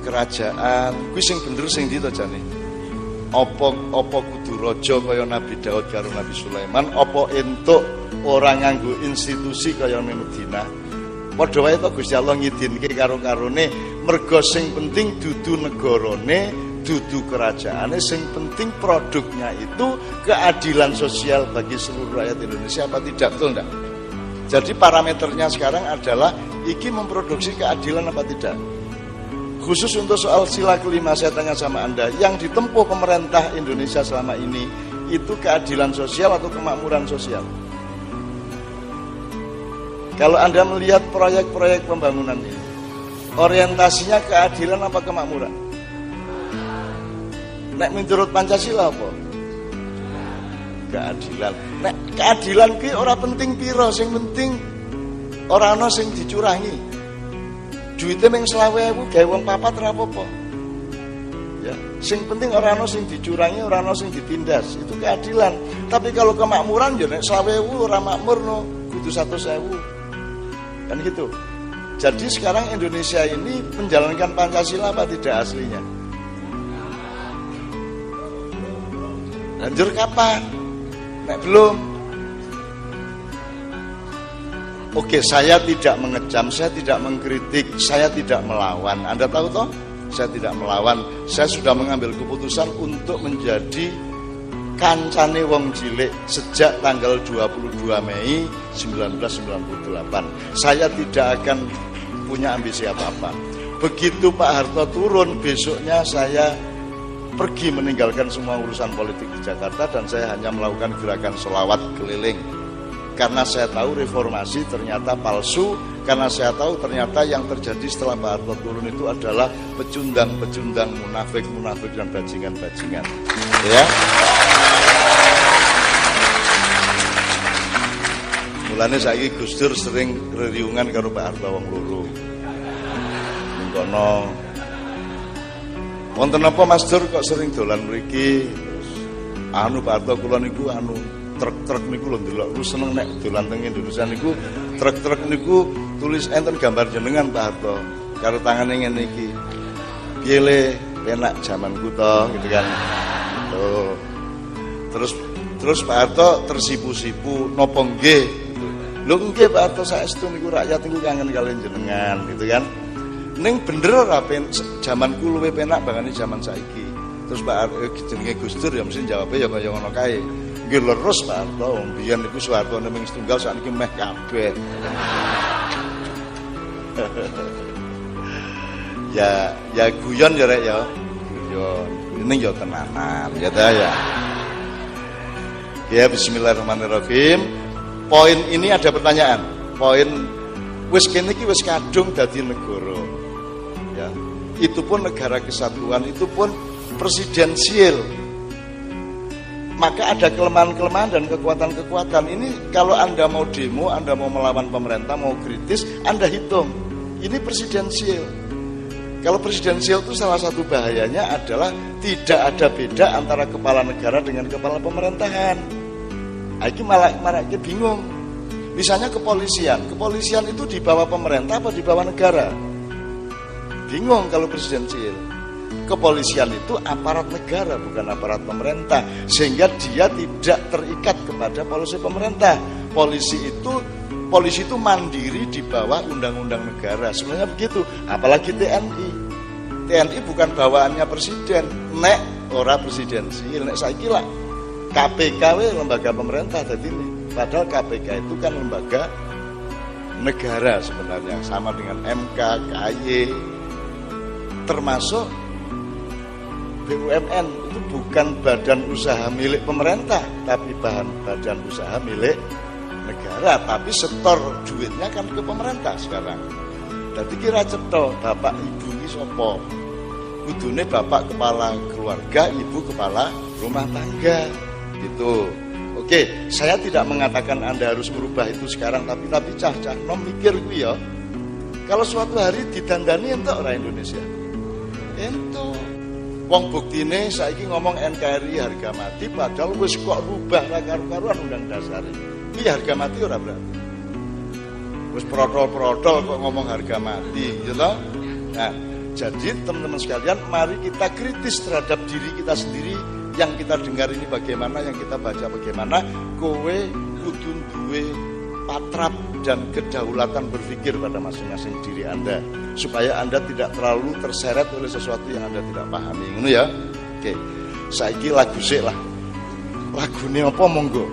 kerajaan, kuwi sing bener sing ndi to jane? Apa kudu raja kaya Nabi Daud karo Nabi Sulaiman, apa entuk ora nganggo institusi kaya Madinah. Padha wae to Gusti Allah ngidinke karo-karone, mergo sing penting dudu negarane, dudu kerajaane, sing penting produknya itu keadilan sosial bagi seluruh rakyat Indonesia, apa tidak, betul enggak? Jadi parameternya sekarang adalah iki memproduksi keadilan apa tidak. Khusus untuk soal sila kelima saya tanya sama Anda, yang ditempuh pemerintah Indonesia selama ini itu keadilan sosial atau kemakmuran sosial? Kalau Anda melihat proyek-proyek pembangunan ini, orientasinya keadilan apa kemakmuran? Nek menurut Pancasila apa? Keadilan. Nek keadilan ki ora penting piro, sing penting ora ana sing dicurangi. Duitnya meng 20.000 gawe wong 4 ora apa-apa. Ya, sing penting ora ana sing dicurangi, ora ana sing ditindas, itu keadilan. Tapi kalau kemakmuran ya nek 20.000 ora makmur no, kudu 100.000. Kan gitu. Jadi sekarang Indonesia ini menjalankan Pancasila apa tidak aslinya? Lanjut kapan? Nek belum. Oke, saya tidak mengecam, saya tidak mengkritik, saya tidak melawan. Anda tahu toh? Saya tidak melawan. Saya sudah mengambil keputusan untuk menjadi kancane wong cilik sejak tanggal 22 Mei 1998. Saya tidak akan punya ambisi apa-apa. Begitu Pak Harto turun, besoknya saya pergi meninggalkan semua urusan politik di Jakarta dan saya hanya melakukan gerakan selawat keliling. Karena saya tahu reformasi ternyata palsu, karena saya tahu ternyata yang terjadi setelah Pak Harto turun itu adalah pecundang-pecundang, munafik-munafik dan bajingan-bajingan. Ya. Mulane saiki Gus Dur sering reriungan karo Pak Harto wong loro. Ning kono. Wonten apa Mas Dur kok sering dolan mriki? Anu Pak Harto kula niku truk-truk niku lho ndelok ku seneng nek dolan teng Indonesia niku truk-truk niku tulis enten gambar jenengan Pak Harto karo tangane ngene iki. Piye le penak jamanku to gitu kan. Tuh. Terus Pak Harto tersipu-sipu napa nggih gitu. Lho nggih Pak Harto saestu niku rakyat niku kangen kalian jenengan gitu kan. Ning bener ora jaman ku luwih penak bangane jaman saiki. Terus Pak Harto jenenge Gus Dur ya mesti jawabe ya kaya ngono kae. Nggih leres Pak Harto, biyen niku Soeharto neming setunggal sakniki meh kabeh. ya guyon ya rek ya. Guyon. Ini ya tenanan ya ta ya. Ya bismillahirrahmanirrahim. Poin ini ada pertanyaan. Poin wis kene iki wis kadung dadi negara. Ya. Itu pun negara kesatuan, itu pun presidensial. Maka ada kelemahan-kelemahan dan kekuatan-kekuatan. Ini kalau Anda mau demo, Anda mau melawan pemerintah, mau kritis, Anda hitung. Ini presidensial. Kalau presidensial itu salah satu bahayanya adalah tidak ada beda antara kepala negara dengan kepala pemerintahan. Ini malah bingung. Misalnya kepolisian itu di bawah pemerintah apa di bawah negara? Bingung kalau presidensial. Kepolisian itu aparat negara bukan aparat pemerintah, sehingga dia tidak terikat kepada polisi pemerintah. Polisi itu mandiri di bawah undang-undang negara. Sebenarnya begitu. Apalagi TNI. TNI bukan bawaannya presiden. Nek ora presidensial, nek saiki lah KPK lembaga pemerintah tadi ini. Padahal KPK itu kan lembaga negara sebenarnya, sama dengan MK, KY, termasuk BUMN itu bukan badan usaha milik pemerintah, tapi badan usaha milik negara, tapi setor duitnya kan ke pemerintah sekarang. Jadi kira cetha bapak ibu ini sapa? Kudune bapak kepala keluarga, ibu kepala rumah tangga. Gitu. Oke, saya tidak mengatakan Anda harus merubah itu sekarang, tapi cah-cah nom mikir kuwi ya. Kalau suatu hari didandani entuk ora Indonesia? Entuk. Wong buktine saiki ngomong NKRI harga mati, padahal wis kok rubah ra karu-karuan undang dasar. Iki harga mati ora berarti. Wis protol-protol kok ngomong harga mati, gitu toh? Nah, jadi teman-teman sekalian, mari kita kritis terhadap diri kita sendiri. Yang kita dengar ini bagaimana, yang kita baca bagaimana. Kowe kudu duwe patrap dan kedaulatan berpikir pada masing-masing diri Anda, supaya Anda tidak terlalu terseret oleh sesuatu yang Anda tidak pahami. Ngono ya. Oke. Saiki lagu sik lah. Lagune apa monggo?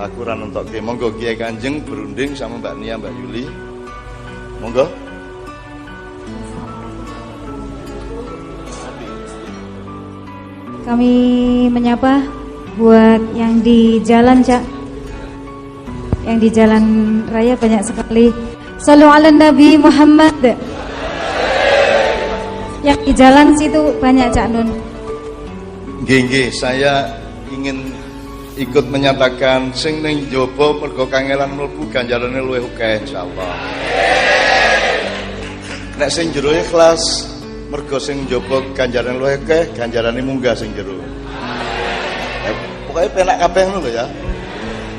Aku ora nentokke. Monggo Kiai Kanjeng berunding sama Mbak Nia, Mbak Yuli. Monggo. Kami menyapa buat yang di jalan, Cak. Yang di jalan raya banyak sekali. Shallu ala Nabi Muhammad. Yang di jalan situ banyak, Cak Nun. Nggih, saya ingin ikut menyatakan sing ning njaba mergo kangelan mlebu ganjarane luwih akeh insyaallah. Nek sing jero ikhlas mergo sing njaba ganjarane luwih akeh, ganjarane munggah sing jero. Pokoknya penak kabeh ngono lho ya.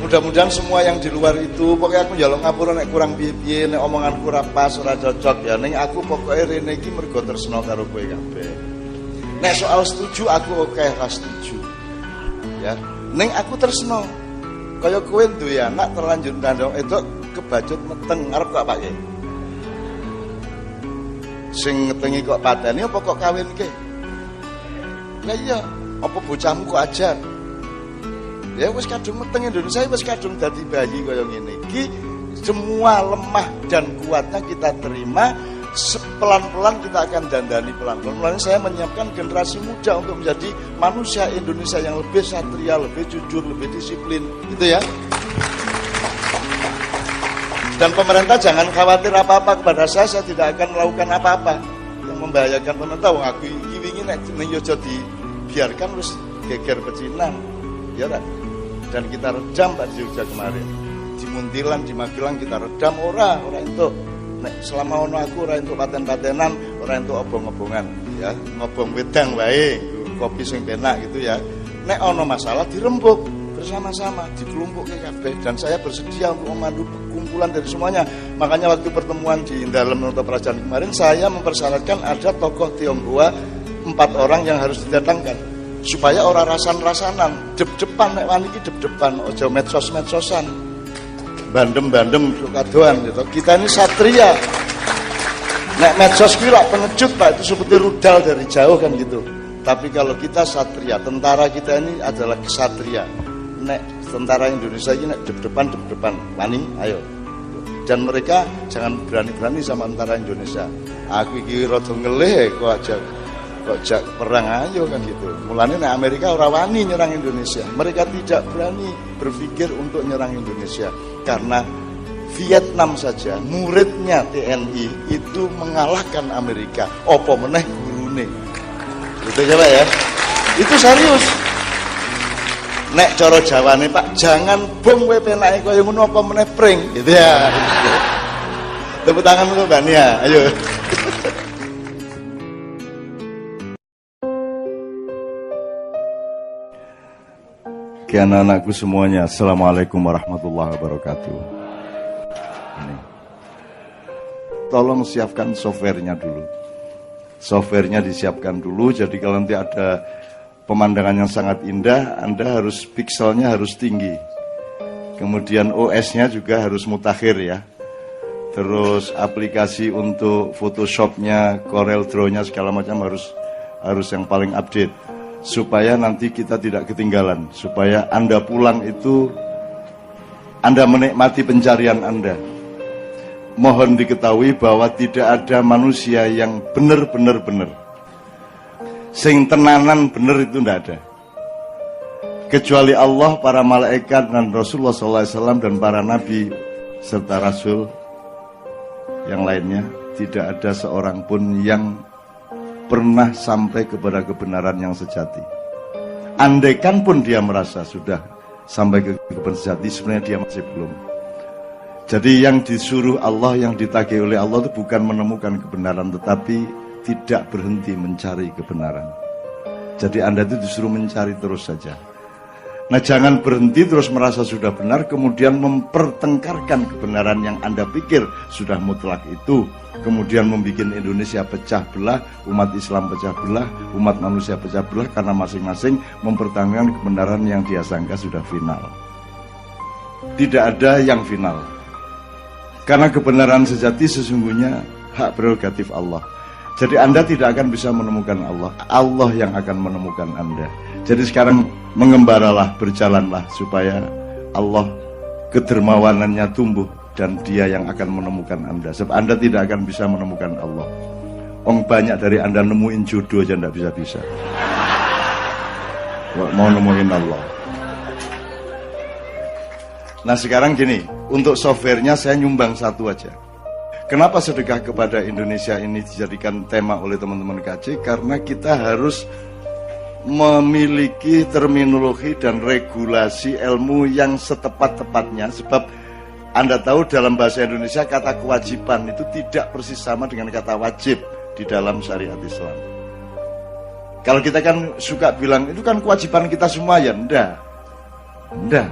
Mudah-mudahan semua yang di luar itu, pokoknya aku njaluk ngapura nek kurang piye-piye, nek omonganku ora pas, ora cocok ya. Ning aku pokoknya rene iki mergo tresno karo kowe kabeh. Nek soal setuju aku oke ra setuju. Ya. Ning aku tresno. Kaya kowe duwe anak terlanjur ndandong itu kebacut meteng arep kok pake. Sing ngetengi kok pateni apa kok kawinke? Lah iya, apa bocahmu kok ajar? Ya wis kadung meteng Indonesia wis kadung dadi bayi kaya ngene iki. Semua lemah dan kuatnya kita terima, pelan-pelan kita akan dandani pelan-pelan. Mulanya saya menyiapkan generasi muda untuk menjadi manusia Indonesia yang lebih satria, lebih jujur, lebih disiplin, gitu ya. Dan pemerintah jangan khawatir apa-apa kepada saya tidak akan melakukan apa-apa yang membahayakan pemerintah. Wong aku iki wingi nek yo dibiarkan wis geger pecinan. Ya kan? Dan kita redam Pak di Jogja kemarin. Di Muntilan, di Magelang kita redam ora entuk. Nek selama ono aku ora entuk paten-patenan, ora entuk obong-obongan, ya. Ngobong wedang wae, kopi sing penak gitu ya. Nek ono masalah dirembuk bersama-sama, dikelumpukke kabeh, dan saya bersedia untuk memandu kumpulan dari semuanya. Makanya waktu pertemuan di dalam Noto Prajan kemarin saya mempersyaratkan ada tokoh Tionghoa 4 orang yang harus didatangkan. Supaya orang rasan-rasanan, dep-depan nek wani iki dep-depan, aja medsos-medsosan. bandem-bandem kadoan gitu. Kita ini satria. Nek medsos kuwi lak pengecut Pak, itu seperti rudal dari jauh kan gitu. Tapi kalau kita satria, tentara kita ini adalah kesatria. Nek tentara Indonesia ini nek depan, wani, ayo. Dan mereka jangan berani-berani sama tentara Indonesia. Aku iki rada ngelih kok ajak perang ayo kan gitu. Mulane nek Amerika ora wani nyerang Indonesia. Mereka tidak berani berpikir untuk nyerang Indonesia karena Vietnam saja muridnya TNI itu mengalahkan Amerika. Apa meneh gurune. Gitu ya Pak ya. Itu serius. Nek cara Jawane Pak, jangan bom kowe penake kaya ngono apa meneh pring gitu ya. Tepuk tangan untuk Mbak Nia. Ayo. Ke anak-anakku semuanya, Assalamualaikum warahmatullahi wabarakatuh. Tolong siapkan softwarenya dulu. Softwarenya disiapkan dulu, jadi kalau nanti ada pemandangan yang sangat indah, Anda harus pikselnya harus tinggi. Kemudian OS-nya juga harus mutakhir ya. Terus aplikasi untuk Photoshop-nya, Corel Draw-nya segala macam harus yang paling update. Supaya nanti kita tidak ketinggalan. Supaya Anda pulang itu Anda menikmati pencarian Anda. Mohon diketahui bahwa tidak ada manusia yang benar-benar benar. Sing tenanan benar itu tidak ada. Kecuali Allah, para malaikat dan Rasulullah SAW dan para nabi serta rasul yang lainnya, tidak ada seorang pun yang pernah sampai kepada kebenaran yang sejati. Andaikan pun dia merasa sudah sampai ke kebenaran sejati, sebenarnya dia masih belum. Jadi yang disuruh Allah, yang ditagih oleh Allah itu bukan menemukan kebenaran, tetapi tidak berhenti mencari kebenaran. Jadi Anda itu disuruh mencari terus saja. Nah, jangan berhenti terus merasa sudah benar, kemudian mempertengkarkan kebenaran yang Anda pikir sudah mutlak itu. Kemudian membuat Indonesia pecah belah, umat Islam pecah belah, umat manusia pecah belah, karena masing-masing mempertahankan kebenaran yang dia sangka sudah final. Tidak ada yang final. Karena kebenaran sejati sesungguhnya hak prerogatif Allah. Jadi Anda tidak akan bisa menemukan Allah. Allah yang akan menemukan Anda. Jadi sekarang mengembaralah, berjalanlah supaya Allah kedermawanannya tumbuh dan dia yang akan menemukan Anda. Sebab Anda tidak akan bisa menemukan Allah. Banyak dari Anda nemuin jodoh aja tidak bisa-bisa. Mau nemuin Allah. Nah sekarang gini, untuk softwarenya saya nyumbang satu aja. Kenapa sedekah kepada Indonesia ini dijadikan tema oleh teman-teman KC? Karena kita harus memiliki terminologi dan regulasi ilmu yang setepat-tepatnya. Sebab Anda tahu dalam bahasa Indonesia kata kewajiban itu tidak persis sama dengan kata wajib di dalam syariat Islam. Kalau kita kan suka bilang, itu kan kewajiban kita semua ya, enggak.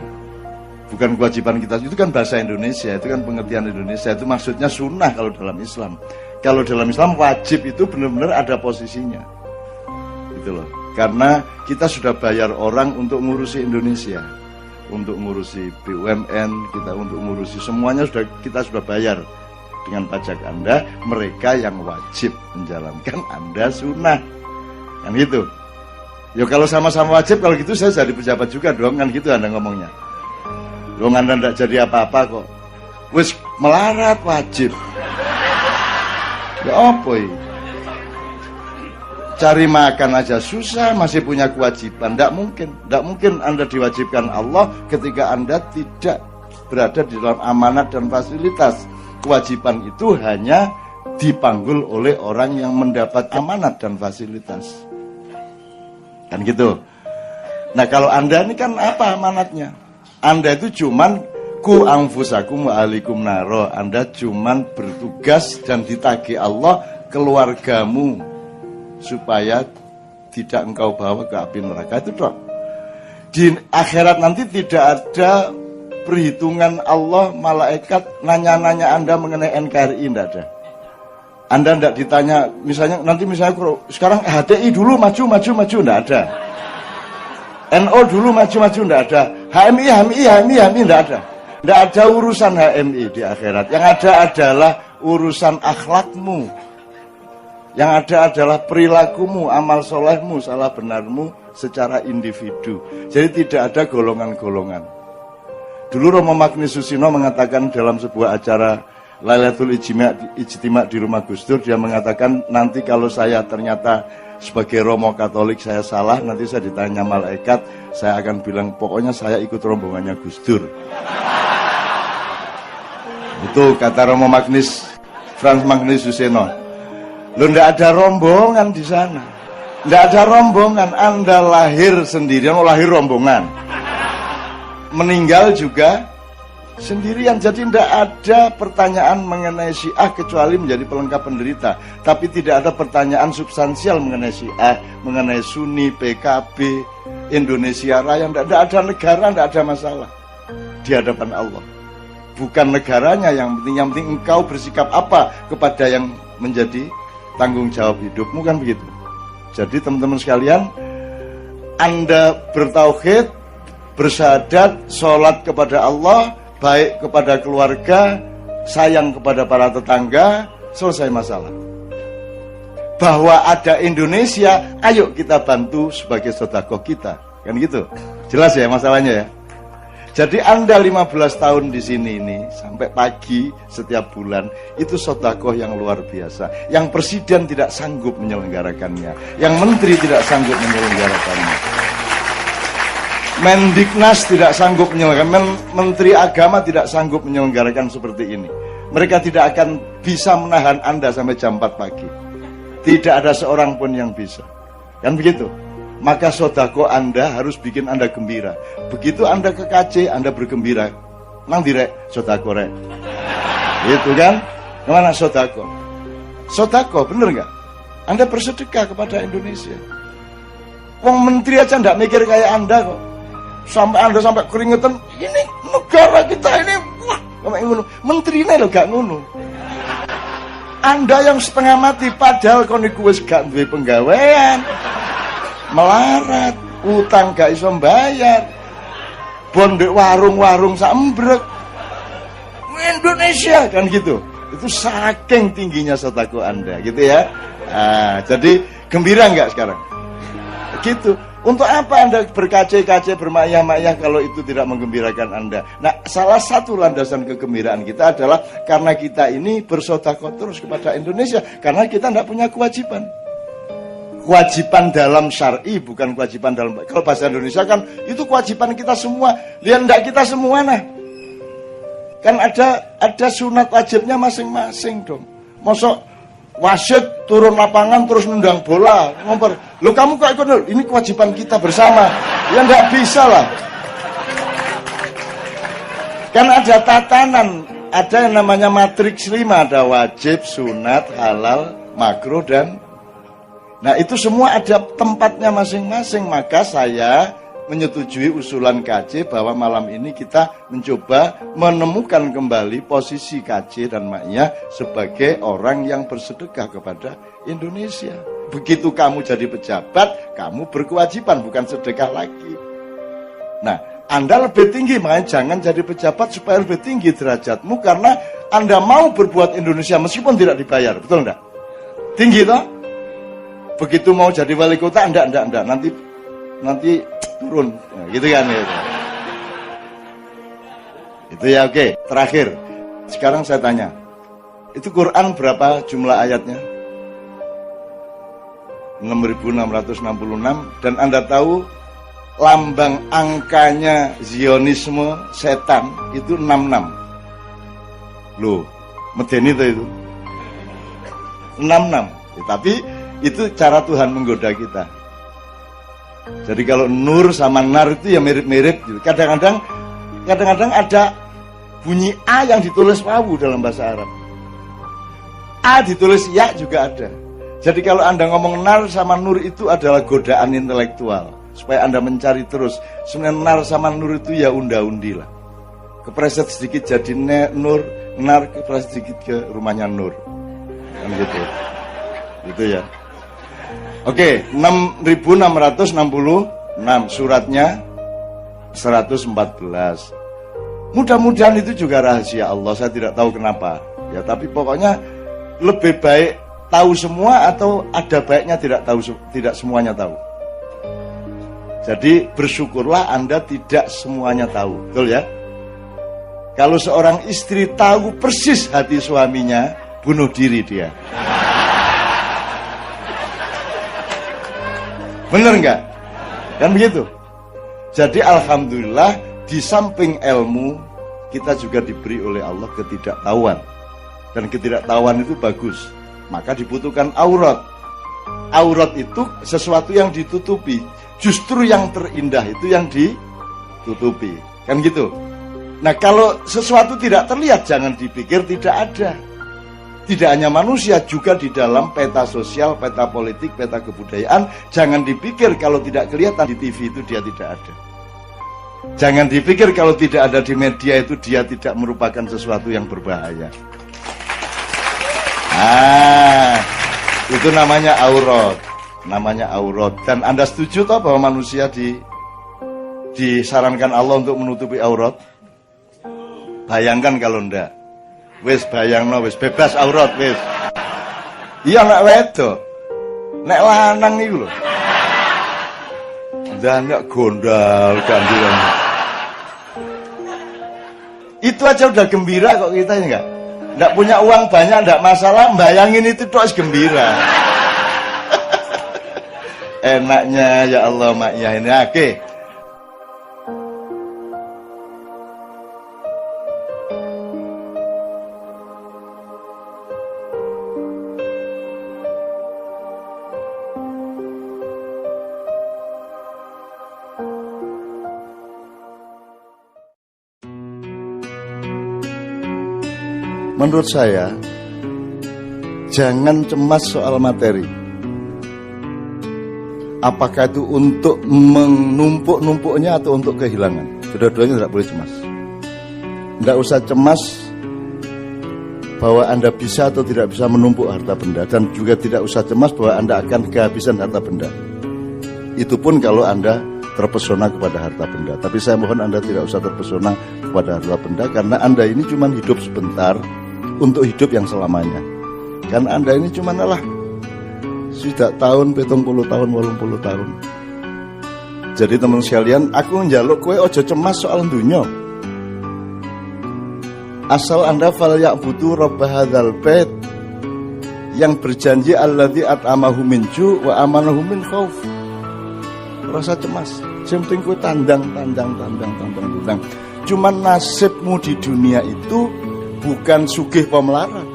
Bukan kewajiban kita, itu kan bahasa Indonesia, itu kan pengertian Indonesia, itu maksudnya sunnah kalau dalam Islam. Kalau dalam Islam wajib itu benar-benar ada posisinya. Gitu loh. Karena kita sudah bayar orang untuk ngurusi Indonesia, untuk ngurusi BUMN, kita untuk ngurusi semuanya kita sudah bayar dengan pajak Anda, mereka yang wajib menjalankan, Anda sunnah. Kan gitu. Ya kalau sama-sama wajib, kalau gitu saya jadi pejabat juga dong, kan gitu Anda ngomongnya. Dong Anda tidak jadi apa-apa kok. Wis melarat wajib. Ya apa ini? Cari makan aja susah, masih punya kewajiban. Tidak mungkin Anda diwajibkan Allah ketika Anda tidak berada di dalam amanat dan fasilitas. Kewajiban itu hanya dipanggul oleh orang yang mendapat amanat dan fasilitas. Kan gitu. Nah kalau Anda ini kan apa amanatnya? Anda itu cuman ku anfusakum wa ahlikum naro. Anda cuman bertugas dan ditagih Allah keluargamu supaya tidak engkau bawa ke api neraka. Itu dong. Di akhirat nanti tidak ada perhitungan Allah, malaikat nanya-nanya Anda mengenai NKRI, tidak ada. Anda tidak ditanya, misalnya sekarang HTI dulu maju, tidak ada. NO dulu maju, tidak ada. HMI, tidak ada. Tidak ada urusan HMI di akhirat. Yang ada adalah urusan akhlakmu. Yang ada adalah perilakumu, amal solehmu, salah benarmu secara individu. Jadi tidak ada golongan-golongan. Dulu Romo Magnis Susino mengatakan dalam sebuah acara Lailatul Ijtima di rumah Gus Dur, dia mengatakan nanti kalau saya ternyata sebagai Romo Katolik saya salah, nanti saya ditanya malaikat, saya akan bilang pokoknya saya ikut rombongannya Gus Dur. Itu kata Romo Magnis, Frans Magnis Susino. Loh, ndak ada rombongan di sana. Ndak ada rombongan, Anda lahir sendirian, lahir rombongan. Meninggal juga sendirian. Jadi ndak ada pertanyaan mengenai Syiah kecuali menjadi pelengkap penderita. Tapi tidak ada pertanyaan substansial mengenai Syiah, mengenai Sunni, PKB, Indonesia Raya. Ndak ada negara, ndak ada masalah di hadapan Allah. Bukan negaranya yang penting engkau bersikap apa kepada yang menjadi tanggung jawab hidupmu, kan begitu. Jadi teman-teman sekalian, Anda bertauhid, bersyahadat, sholat kepada Allah, baik kepada keluarga, sayang kepada para tetangga, selesai masalah. Bahwa ada Indonesia, ayo kita bantu sebagai sedekah kita, kan gitu. Jelas ya masalahnya ya. Jadi Anda 15 tahun di sini ini sampai pagi setiap bulan itu sedekah yang luar biasa. Yang presiden tidak sanggup menyelenggarakannya, yang menteri tidak sanggup menyelenggarakannya, Mendiknas tidak sanggup menyelenggarakan, menteri agama tidak sanggup menyelenggarakan seperti ini. Mereka tidak akan bisa menahan Anda sampai jam 4 pagi. Tidak ada seorang pun yang bisa. Kan begitu? Maka sodako Anda harus bikin Anda gembira. Begitu Anda ke KC, Anda bergembira. Nang direk, sodako rek. Itu kan? Kemana sodako? Sodako, bener nggak? Anda bersedekah kepada Indonesia. Wong menteri aja nggak mikir kayak Anda kok. Sampai Anda sampai keringetan, ini negara kita ini, wah, menteri ini loh gak ngono. Anda yang setengah mati, padahal koniku wis gak duwe penggawean. Melarat, utang gak iso bayar, bondek warung-warung sambrek. Indonesia kan gitu. Itu saking tingginya sedekah Anda, gitu ya. Jadi gembira nggak sekarang? Gitu. Untuk apa Anda berkace-kace, bermayah-mayah kalau itu tidak menggembirakan Anda? Nah, salah satu landasan kegembiraan kita adalah karena kita ini bersedekah terus kepada Indonesia, karena kita tidak punya kewajiban. Kewajiban dalam syar'i, bukan kewajiban dalam, kalau bahasa Indonesia kan itu kewajiban kita semua. Lihat enggak kita semua nah. Kan ada sunat wajibnya masing-masing dong. Mosok wasit turun lapangan terus nendang bola, ngompor. Loh kamu kok ikut? Ini kewajiban kita bersama. Ya enggak bisa lah. Kan ada tatanan, ada yang namanya matriks 5, ada wajib, sunat, halal, makruh dan nah itu semua ada tempatnya masing-masing. Maka saya menyetujui usulan KC bahwa malam ini kita mencoba menemukan kembali posisi KC dan Ma'iyah sebagai orang yang bersedekah kepada Indonesia. Begitu kamu jadi pejabat, kamu berkewajiban, bukan sedekah lagi. Nah, Anda lebih tinggi, makanya jangan jadi pejabat supaya lebih tinggi derajatmu, karena Anda mau berbuat Indonesia meskipun tidak dibayar, betul enggak? Tinggi toh? Begitu mau jadi wali kota, enggak, nanti turun, nah, gitu kan ya. Itu ya, oke. Terakhir, sekarang saya tanya, itu Quran berapa jumlah ayatnya? 6.666, dan Anda tahu lambang angkanya Zionisme setan itu 66. Loh, medeni itu 66. Ya, tapi itu cara Tuhan menggoda kita. Jadi kalau nur sama nar itu ya mirip-mirip. Kadang-kadang ada bunyi A yang ditulis wawu dalam bahasa Arab. A ditulis ya juga ada. Jadi kalau Anda ngomong nar sama nur itu adalah godaan intelektual. Supaya Anda mencari terus. Sebenarnya nar sama nur itu ya unda-undi lah. Kepreset sedikit jadi nur, nar kepreset sedikit ke rumahnya nur. Kan gitu. Gitu ya. Oke, 6.666 suratnya 114. Mudah-mudahan itu juga rahasia Allah, saya tidak tahu kenapa. Ya, tapi pokoknya lebih baik tahu semua atau ada baiknya tidak tahu, tidak semuanya tahu. Jadi bersyukurlah Anda tidak semuanya tahu, betul ya? Kalau seorang istri tahu persis hati suaminya, bunuh diri dia. Bener nggak? Kan begitu? Jadi alhamdulillah di samping ilmu kita juga diberi oleh Allah ketidaktahuan. Dan ketidaktahuan itu bagus. Maka dibutuhkan aurat. Aurat itu sesuatu yang ditutupi. Justru yang terindah itu yang ditutupi. Kan gitu? Nah, kalau sesuatu tidak terlihat, jangan dipikir tidak ada. Tidak hanya manusia, juga di dalam peta sosial, peta politik, peta kebudayaan. Jangan dipikir kalau tidak kelihatan di TV itu dia tidak ada. Jangan dipikir kalau tidak ada di media itu dia tidak merupakan sesuatu yang berbahaya. Itu namanya aurat. Namanya aurat. Dan Anda setuju toh bahwa manusia disarankan Allah untuk menutupi aurat? Bayangkan kalau ndak. Wis bayangno, wis bebas aurat wis. Iya nek wedok. Nek lanang iku lho. Ndak gondal gandilan. Itu aja udah gembira kok kita ya enggak? Ndak punya uang banyak ndak masalah, bayangin itu tok gembira. Enaknya ya Allah mak ya ini oke. Menurut saya, jangan cemas soal materi. Apakah itu untuk menumpuk-numpuknya atau untuk kehilangan? Kedua-duanya tidak boleh cemas. Tidak usah cemas bahwa Anda bisa atau tidak bisa menumpuk harta benda. Dan juga tidak usah cemas bahwa Anda akan kehabisan harta benda. Itu pun kalau Anda terpesona kepada harta benda. Tapi saya mohon Anda tidak usah terpesona kepada harta benda, karena Anda ini cuma hidup sebentar untuk hidup yang selamanya. Kan Anda ini cuma sudah tahun, 70 tahun, 80 tahun. Jadi teman sekalian, aku njaluk kowe ojo cemas soal dunya. Asal Anda fal ya'budu rabb hadzal bait, yang berjanji alladzi at'amahu min ju' wa amanahu min khauf. Rasa cemas, sing penting kowe tandang. Cuman nasibmu di dunia itu bukan sugih pemelarat.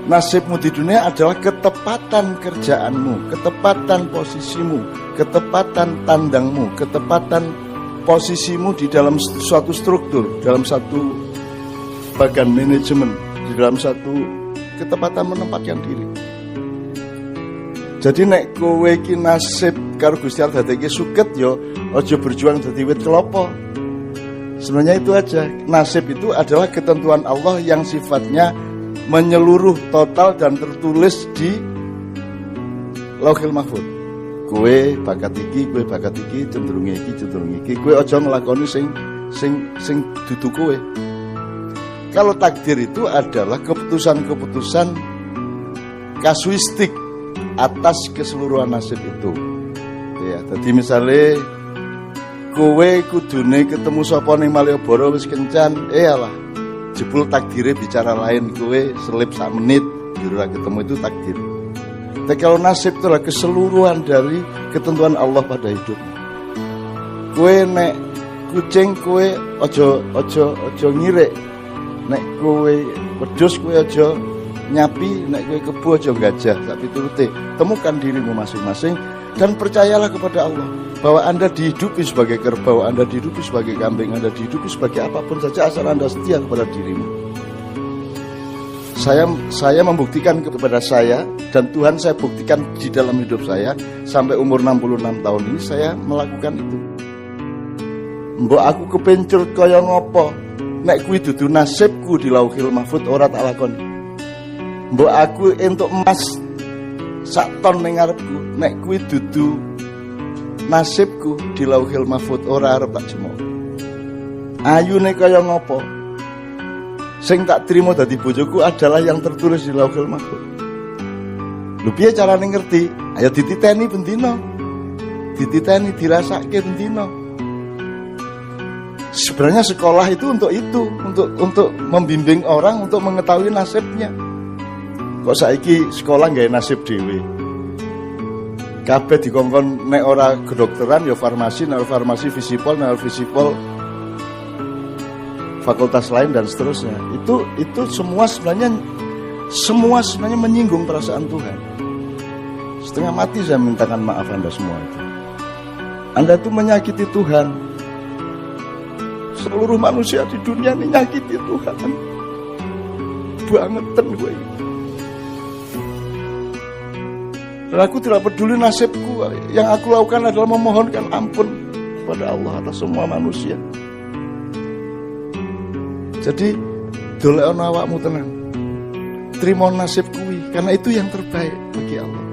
Nasibmu di dunia adalah ketepatan kerjaanmu, ketepatan posisimu, ketepatan tandangmu, ketepatan posisimu di dalam suatu struktur, dalam satu bagian manajemen, di dalam satu ketepatan menempatkan diri. Jadi nek kowe iki nasib karo Gusti Allah dadeke suket yo aja berjuang dadi wit kelapa. Sebenarnya itu aja. Nasib itu adalah ketentuan Allah yang sifatnya menyeluruh, total dan tertulis di Lauhil Mahfuz. Kowe bakat iki, cenderung iki. Kowe aja nglakoni sing dudu kowe. Kalau takdir itu adalah keputusan-keputusan kasuistik atas keseluruhan nasib itu. Ya, jadi misalnya kowe kudune ketemu sapa ning Malioboro wis kencan, alah jebul takdire bicara lain, kowe selip sak menit ora ketemu, itu takdir. Tapi kalau nasib itu adalah keseluruhan dari ketentuan Allah pada hidupmu. Kowe nek kucing kowe aja ngirik. Nek kowe wedhus kowe aja nyapi, nek kowe kebo aja gajah, sak piturute. Temukan dirimu masing-masing dan percayalah kepada Allah bahwa Anda dihidupi sebagai kerbau, Anda dihidupi sebagai kambing, Anda dihidupi sebagai apapun saja asal Anda setia kepada dirimu. Saya membuktikan kepada saya, dan Tuhan saya buktikan di dalam hidup saya sampai umur 66 tahun ini saya melakukan itu. Mbok aku kepencur kaya ngopo, nek kuwi dudu nasibku di Lauhil Mahfuz ora tak lakoni. Mbok aku entuk emas sak ton ning ngarepku, nek kuwi dudu nasibku di Lauhil Mahfuz ora arep tak jemok. ayune kaya ngopo. Sing tak trimo dadi bojoku adalah yang tertulis di Lauhul Mahfuz. Lho piye carane ngerti? Ayo dititeni bendina. Dititeni dirasake bendina. Sebenarnya sekolah itu, untuk membimbing orang untuk mengetahui nasibnya. Kok saiki sekolah gawe nasib dhewe. Kabeh dikongkon nek ora kedokteran ya farmasi, nek farmasi visipol, nek visipol fakultas lain dan seterusnya. Itu semua sebenarnya menyinggung perasaan Tuhan. Setengah mati saya mintakan maaf Anda semua itu. Anda itu menyakiti Tuhan. Seluruh manusia di dunia ini nyakiti Tuhan. Bangetan gue. Dan aku tidak peduli nasibku. Yang aku lakukan adalah memohonkan ampun kepada Allah atas semua manusia. Jadi dolekno awakmu tenang. Terima nasib kuwi karena itu yang terbaik bagi Allah.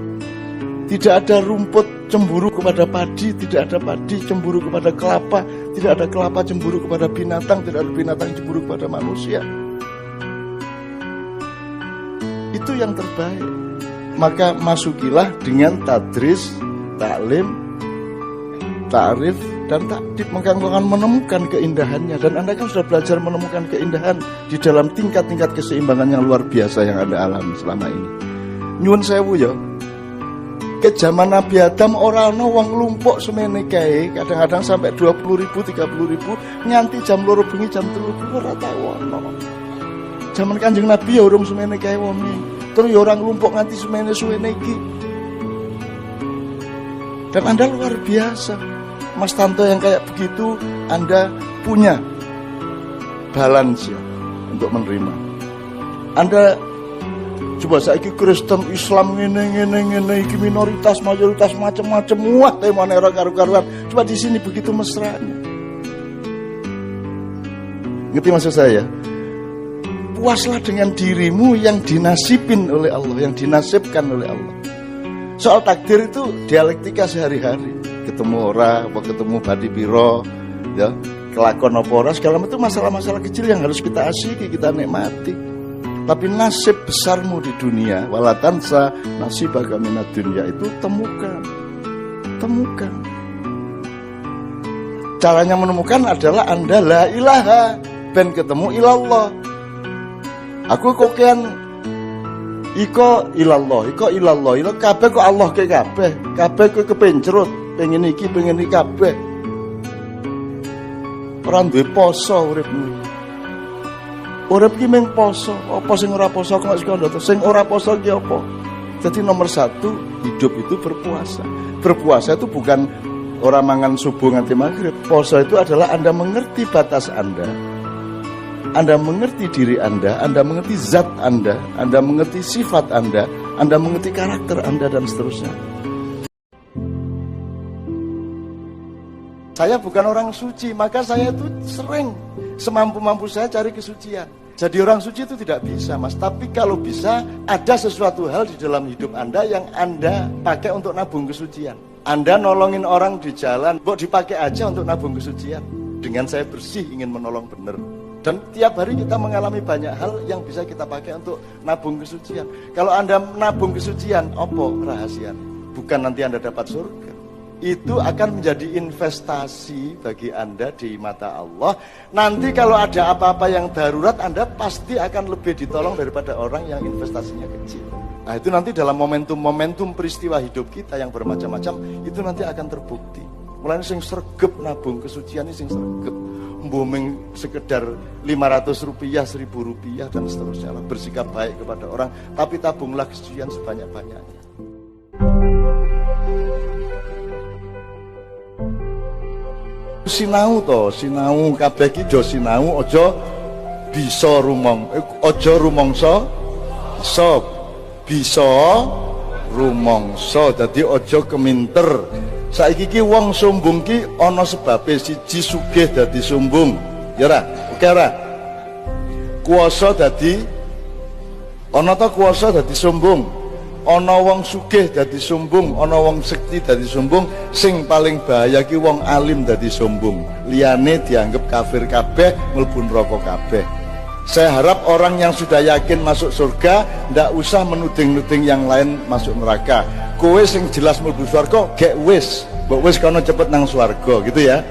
Tidak ada rumput cemburu kepada padi, tidak ada padi cemburu kepada kelapa, tidak ada kelapa cemburu kepada binatang, tidak ada binatang cemburu kepada manusia. Itu yang terbaik. Maka masukilah dengan tadris, taklim, ta'rif dan takdib, maka engkau akan menemukan keindahannya. Dan Anda kan sudah belajar menemukan keindahan di dalam tingkat-tingkat keseimbangan yang luar biasa yang Anda alami selama ini. Nyuwun sewu ya. Ke zaman Nabi Adam ora ana wong lumpuk semene kae, kadang-kadang sampai 20.000, 30.000 nganti jam 2 bengi jam 3 ora tau ana. Zaman Kanjeng Nabi ya urung semene kae wonge. Terus ya orang lumpuk nganti semene suwene iki. Dan Anda luar biasa. Mas Tanto yang kayak begitu Anda punya balance ya untuk menerima. Anda coba saiki Kristen Islam ngene iki minoritas mayoritas macam-macam wah temane ora karu-karuan. Coba di sini begitu mesranya. Ngerti maksud saya? Puaslah dengan dirimu yang dinasibin oleh Allah, yang dinasibkan oleh Allah. Soal takdir itu dialektika sehari-hari. Ketemu ora, apa ketemu badi piro, ya, kelakon apa ora, segala itu masalah-masalah kecil yang harus kita asyiki, kita nikmati. Tapi nasib besarmu di dunia, walatansa nasibaka minad dunya, itu temukan. Caranya menemukan adalah Anda la ilaha ben ketemu ilallah. Aku kokean iko ilallah, ilo kabeh kok Allah ke kabeh kok kepencerut, pengen iki kabeh. Ora duwe poso uripmu. Urip ki mung poso, apa sing ora poso kok sekondo, sing ora poso ki apa? Jadi nomor 1, hidup itu berpuasa. Berpuasa itu bukan orang mangan subuh nganti maghrib. Poso itu adalah Anda mengerti batas Anda mengerti diri Anda mengerti zat Anda mengerti sifat Anda mengerti karakter Anda dan seterusnya. Saya bukan orang suci, maka saya itu sering semampu-mampu saya cari kesucian. Jadi orang suci itu tidak bisa, Mas. Tapi kalau bisa, ada sesuatu hal di dalam hidup Anda yang Anda pakai untuk nabung kesucian. Anda nolongin orang di jalan, kok dipakai aja untuk nabung kesucian. Dengan saya bersih ingin menolong benar. Dan tiap hari kita mengalami banyak hal yang bisa kita pakai untuk nabung kesucian. Kalau Anda nabung kesucian, apa rahasianya? Bukan nanti Anda dapat surga. Itu akan menjadi investasi bagi Anda di mata Allah. Nanti kalau ada apa-apa yang darurat, Anda pasti akan lebih ditolong daripada orang yang investasinya kecil. Nah itu nanti dalam momentum peristiwa hidup kita yang bermacam-macam, itu nanti akan terbukti. Mulanya sing sregep nabung kesucian ini sing sregep. Booming sekedar 500 rupiah, 1000 rupiah dan seterusnya lah. Bersikap baik kepada orang, tapi tabunglah kesucian sebanyak-banyaknya. Sinau kabeh iki do sinau aja bisa rumangsa bisa rumangsa. Dadi aja keminter. Saiki ki wong sombong ki ana sebabe, siji sugih dadi sombong. Ya ora? Oke ora? Kuwasa dadi ana ta kuwasa dadi sombong. Ana wong sugih dadi sombong, ana wong sekti dadi sombong, sing paling bahaya ki wong alim dadi sombong. Liyane dianggap kafir kabeh, mlebu neraka kabeh. Saya harap orang yang sudah yakin masuk surga ndak usah menuding-nuding yang lain masuk neraka. Kowe sing jelas mlebu swarga, gek wis, mbok wis kono cepet nang swarga gitu ya.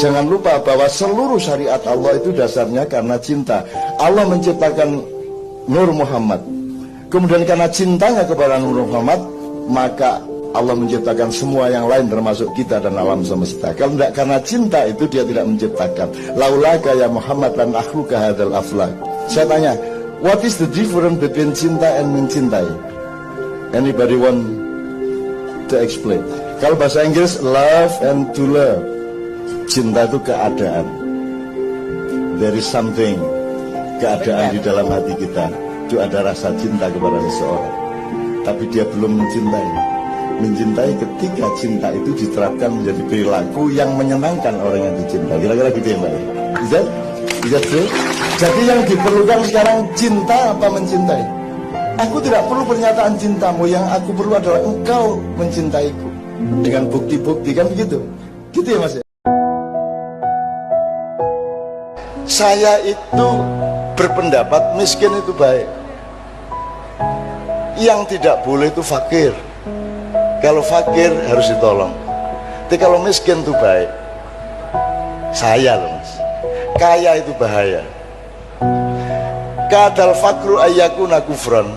Jangan lupa bahwa seluruh syariat Allah itu dasarnya karena cinta. Allah menciptakan Nur Muhammad. Kemudian karena cintanya kepada Nur Muhammad, maka Allah menciptakan semua yang lain termasuk kita dan alam semesta. Kalau tidak karena cinta itu dia tidak menciptakan. Laulaka ya Muhammad lan akhluka hadzal aflak. Saya tanya, what is the difference between cinta and mencintai? Anybody want to explain? Kalau bahasa Inggris, love and to love. Cinta itu keadaan. There is something, keadaan di dalam hati kita. Itu ada rasa cinta kepada seseorang, tapi dia belum mencintai. Mencintai ketika cinta itu diterapkan menjadi perilaku yang menyenangkan orang yang dicintai. Kira-kira gitu ya Mbak. Is that true? Jadi yang diperlukan sekarang cinta apa mencintai? Aku tidak perlu pernyataan cintamu, yang aku perlu adalah engkau mencintaiku dengan bukti-bukti, kan begitu? Gitu ya Mas. Saya itu berpendapat miskin itu baik. Yang tidak boleh itu fakir. Kalau fakir harus ditolong. Tapi kalau miskin itu baik. Saya loh Mas, kaya itu bahaya. Kadal fakru ayyakuna kufran.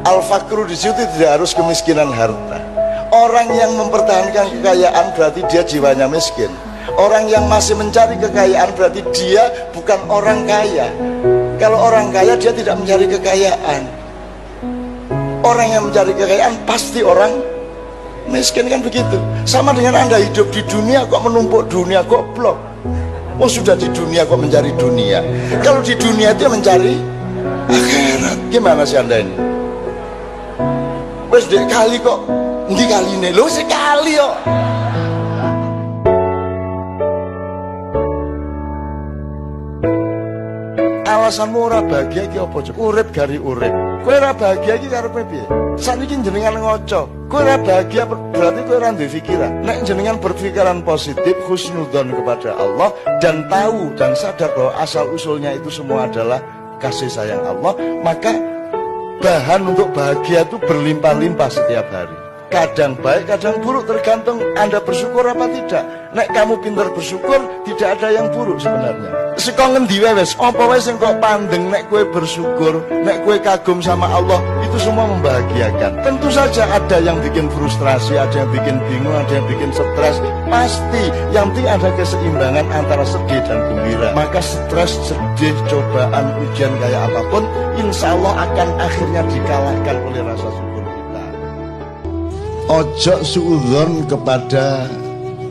Al fakru di situ tidak harus kemiskinan harta. Orang yang mempertahankan kekayaan berarti dia jiwanya miskin. Orang yang masih mencari kekayaan berarti dia bukan orang kaya. Kalau orang kaya dia tidak mencari kekayaan. Orang yang mencari kekayaan pasti orang miskin, kan begitu. Sama dengan Anda hidup di dunia kok menumpuk dunia, goblok. Oh sudah di dunia kok mencari dunia. Kalau di dunia itu mencari akhirat. Gimana sih Anda ini? Wes dek kali kok, ndi kali ini? Lo sekali kok. Alasanmu ora bahagia iki apa, Cuk? Urip gari urip. Kowe ora bahagia iki karepe piye? Saniki jenengan ngoco. Kowe ora bahagia berarti kowe ora duwe pikiran. Nek jenengan berpikiran positif, husnudzon kepada Allah dan tahu dan sadar bahwa asal usulnya itu semua adalah kasih sayang Allah, maka bahan untuk bahagia itu berlimpah-limpah setiap hari. Kadang baik, kadang buruk, tergantung Anda bersyukur apa tidak. Nek kamu pintar bersyukur, tidak ada yang buruk sebenarnya. Seko ngendi wae wis, apa wae sing kok pandeng nek kowe bersyukur, nek kowe kagum sama Allah, itu semua membahagiakan. Tentu saja ada yang bikin frustrasi, ada yang bikin bingung, ada yang bikin stres. Pasti, yang penting ada keseimbangan antara sedih dan gembira. Maka stres, sedih, cobaan, ujian kayak apapun, insya Allah akan akhirnya dikalahkan oleh rasa syukur kita. Ojo suudzon kepada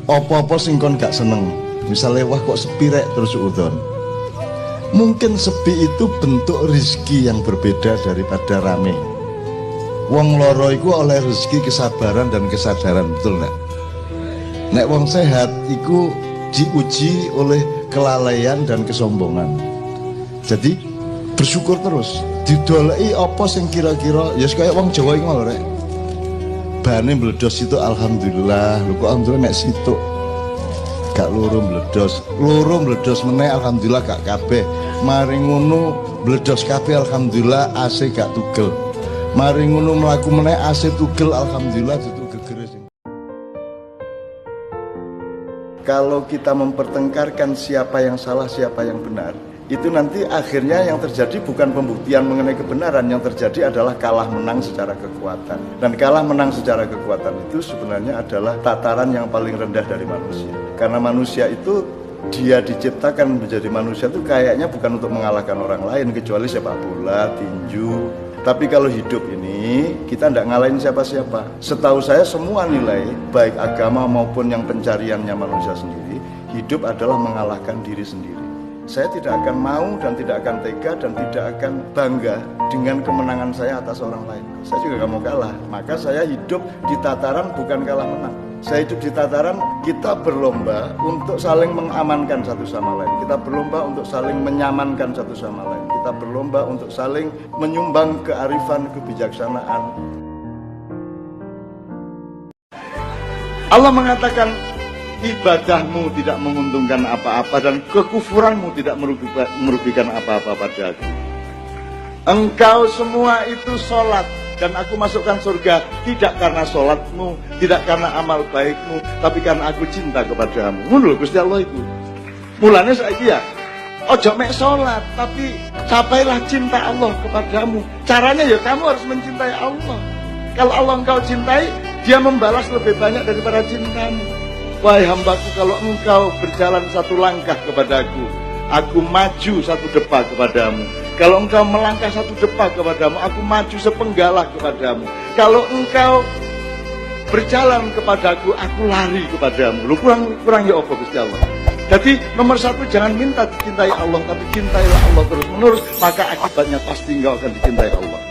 apa-apa sing kon gak seneng. Misalnya wah kok sepi rek, terus suudzon. Mungkin sepi itu bentuk rizki yang berbeda daripada rame. Wong loro iku oleh rezeki kesabaran dan kesadaran, betul nggak? Nek wong sehat iku diuji oleh kelalaian dan kesombongan. Jadi bersyukur terus. Didoleki apa sing kira-kira ya kayak wong Jawa iku lho rek. Bane meledos itu alhamdulillah. Lho kok alhamdulillah nek situk gak loro meledos meneh alhamdulillah gak kabeh. Mari ngono meledos kabeh alhamdulillah AC gak tugel. Mari ngono mlaku meneh AC tugel alhamdulillah itu gegeres. Kalau kita mempertengkarkan siapa yang salah siapa yang benar, itu nanti akhirnya yang terjadi bukan pembuktian mengenai kebenaran, yang terjadi adalah kalah menang secara kekuatan. Dan kalah menang secara kekuatan itu sebenarnya adalah tataran yang paling rendah dari manusia. Karena manusia itu dia diciptakan menjadi manusia itu kayaknya bukan untuk mengalahkan orang lain kecuali sepak bola, tinju. Tapi kalau hidup ini kita tidak ngalahin siapa-siapa. Setahu saya semua nilai baik agama maupun yang pencariannya manusia sendiri, hidup adalah mengalahkan diri sendiri. Saya tidak akan mau dan tidak akan tega dan tidak akan bangga dengan kemenangan saya atas orang lain. Saya juga gak mau kalah. Maka saya hidup di tataran bukan kalah menang. Saya hidup di tataran kita berlomba untuk saling mengamankan satu sama lain. Kita berlomba untuk saling menyamankan satu sama lain. kita berlomba untuk saling menyumbang kearifan, kebijaksanaan. Allah mengatakan, ibadahmu tidak menguntungkan apa-apa dan kekufuranmu tidak merugikan apa-apa padaku. Engkau semua itu sholat dan aku masukkan surga tidak karena sholatmu, tidak karena amal baikmu, tapi karena aku cinta kepadamu. Ngono lho Gusti Allah itu. Mulanya saiki ya, ojo mek sholat, tapi capailah cinta Allah kepadamu. Caranya ya kamu harus mencintai Allah. Kalau Allah engkau cintai, Dia membalas lebih banyak daripada cintamu. Wahai hambaku, kalau engkau berjalan satu langkah kepadaku, aku maju satu depa kepadamu. Kalau engkau melangkah satu depa kepadamu, aku maju sepenggalah kepadamu. Kalau engkau berjalan kepadaku, aku lari kepadamu. Lu kurang ya apa Gusti Allah. Jadi nomor satu, jangan minta dicintai Allah, tapi cintailah Allah terus menerus, maka akibatnya pasti engkau akan dicintai Allah.